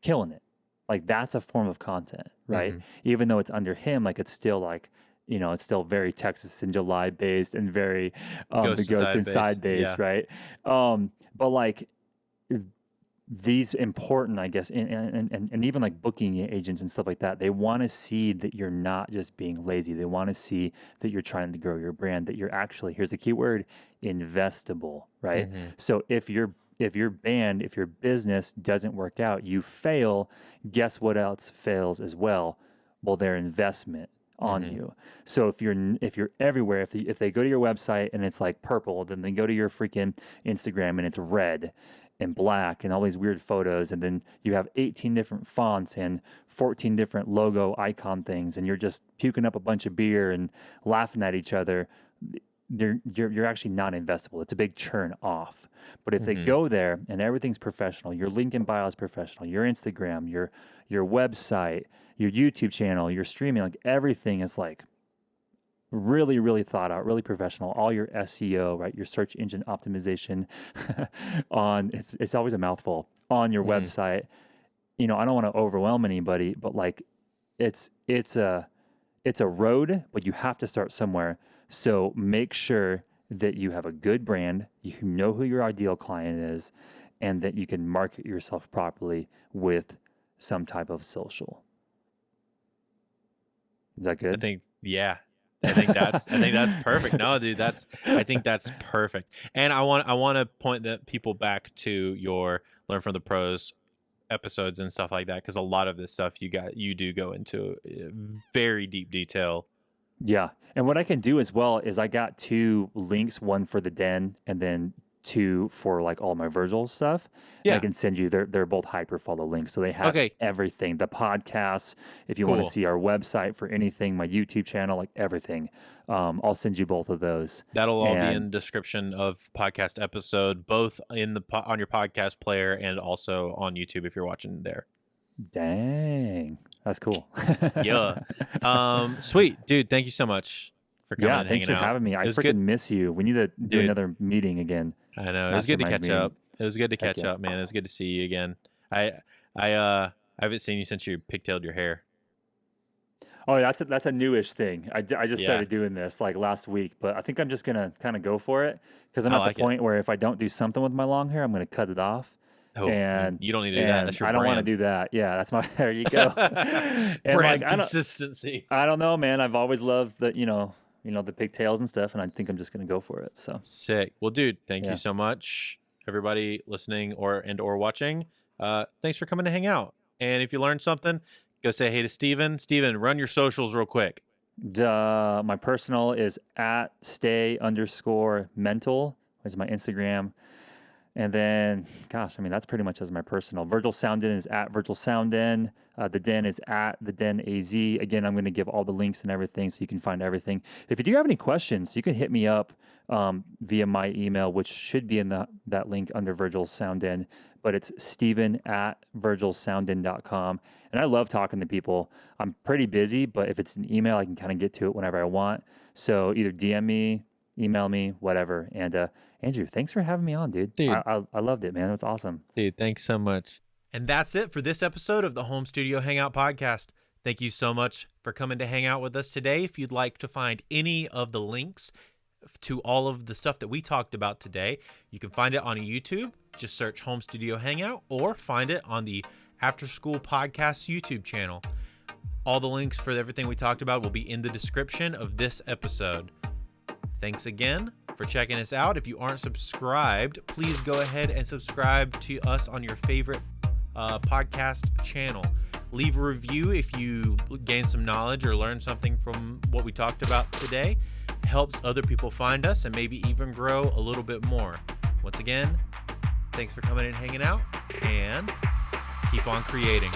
killing it. Like that's a form of content, right? Even though it's under him, like it's still like, you know, it's still very Texas in July based and very the Ghost Inside based, right? But like these important, I guess, and even like booking agents and stuff like that, they want to see that you're not just being lazy. They want to see that you're trying to grow your brand, that you're actually, here's the key word, investable, right? So if your band, if your business doesn't work out, you fail, guess what else fails as well? Well, their investment on you. So if you're everywhere, if they go to your website and it's like purple, then they go to your freaking Instagram and it's red and black and all these weird photos, and then you have 18 different fonts and 14 different logo icon things, and you're just puking up a bunch of beer and laughing at each other, you're actually not investable. It's a big churn off. But if they go there and everything's professional, your link in bio is professional, your Instagram, your website, your YouTube channel, your streaming, like everything is like really, really thought out, really professional. All your SEO, right? Your search engine optimization on, it's always a mouthful, on your website. You know, I don't want to overwhelm anybody, but like it's a road, but you have to start somewhere. So make sure that you have a good brand, you know who your ideal client is, and that you can market yourself properly with some type of social. Is that good? I think that's perfect. No, dude, I think that's perfect. And I want to point that people back to your Learn from the Pros episodes and stuff like that, because a lot of this stuff you do go into very deep detail. Yeah. And what I can do as well is I got 2 links, one for the den and then for like all my Virgil stuff. Yeah. I can send you, they're both hyper follow links. So they have everything, the podcasts, if you want to see our website for anything, my YouTube channel, like everything. I'll send you both of those. That'll all be in the description of podcast episode, both in on your podcast player and also on YouTube if you're watching there. Dang. That's cool. Yeah. Sweet. Dude, thank you so much for coming and thanks hanging for out. having me. I freaking miss you. We need to do another meeting again. I know. It was good to catch up. It was good to catch up, man. It was good to see you again. I haven't seen you since you pigtailed your hair. Oh, that's a newish thing. I just started doing this like last week, but I think I'm just gonna kind of go for it because I'm at the point where if I don't do something with my long hair, I'm gonna cut it off. Oh, and you don't need to do that. That's your I don't want to do that. Yeah, that's my. There you go. And brand consistency. I don't know, man. I've always loved the the pigtails and stuff, and I think I'm just gonna go for it. So sick. Well, dude, thank you so much, everybody listening or watching. Thanks for coming to hang out. And if you learned something, go say hey to Steven. Steven, run your socials real quick. My personal is @stay_mental, which is my Instagram. And then, gosh, I mean, that's pretty much as my personal. Virgil Soundin is @Virgil Soundin. The Den is @TheDenAZ. Again, I'm going to give all the links and everything so you can find everything. If you do have any questions, you can hit me up via my email, which should be in that link under Virgil Soundin. But it's steven@virgilsoundin.com. And I love talking to people. I'm pretty busy, but if it's an email, I can kind of get to it whenever I want. So either DM me, email me, whatever. And Andrew, thanks for having me on, dude. I loved it, man. It was awesome. Dude, thanks so much. And that's it for this episode of the Home Studio Hangout Podcast. Thank you so much for coming to hang out with us today. If you'd like to find any of the links to all of the stuff that we talked about today, you can find it on YouTube. Just search Home Studio Hangout or find it on the After School Podcast YouTube channel. All the links for everything we talked about will be in the description of this episode. Thanks again for checking us out. If you aren't subscribed, please go ahead and subscribe to us on your favorite podcast channel. Leave a review if you gain some knowledge or learn something from what we talked about today. It helps other people find us and maybe even grow a little bit more. Once again, thanks for coming and hanging out, and keep on creating.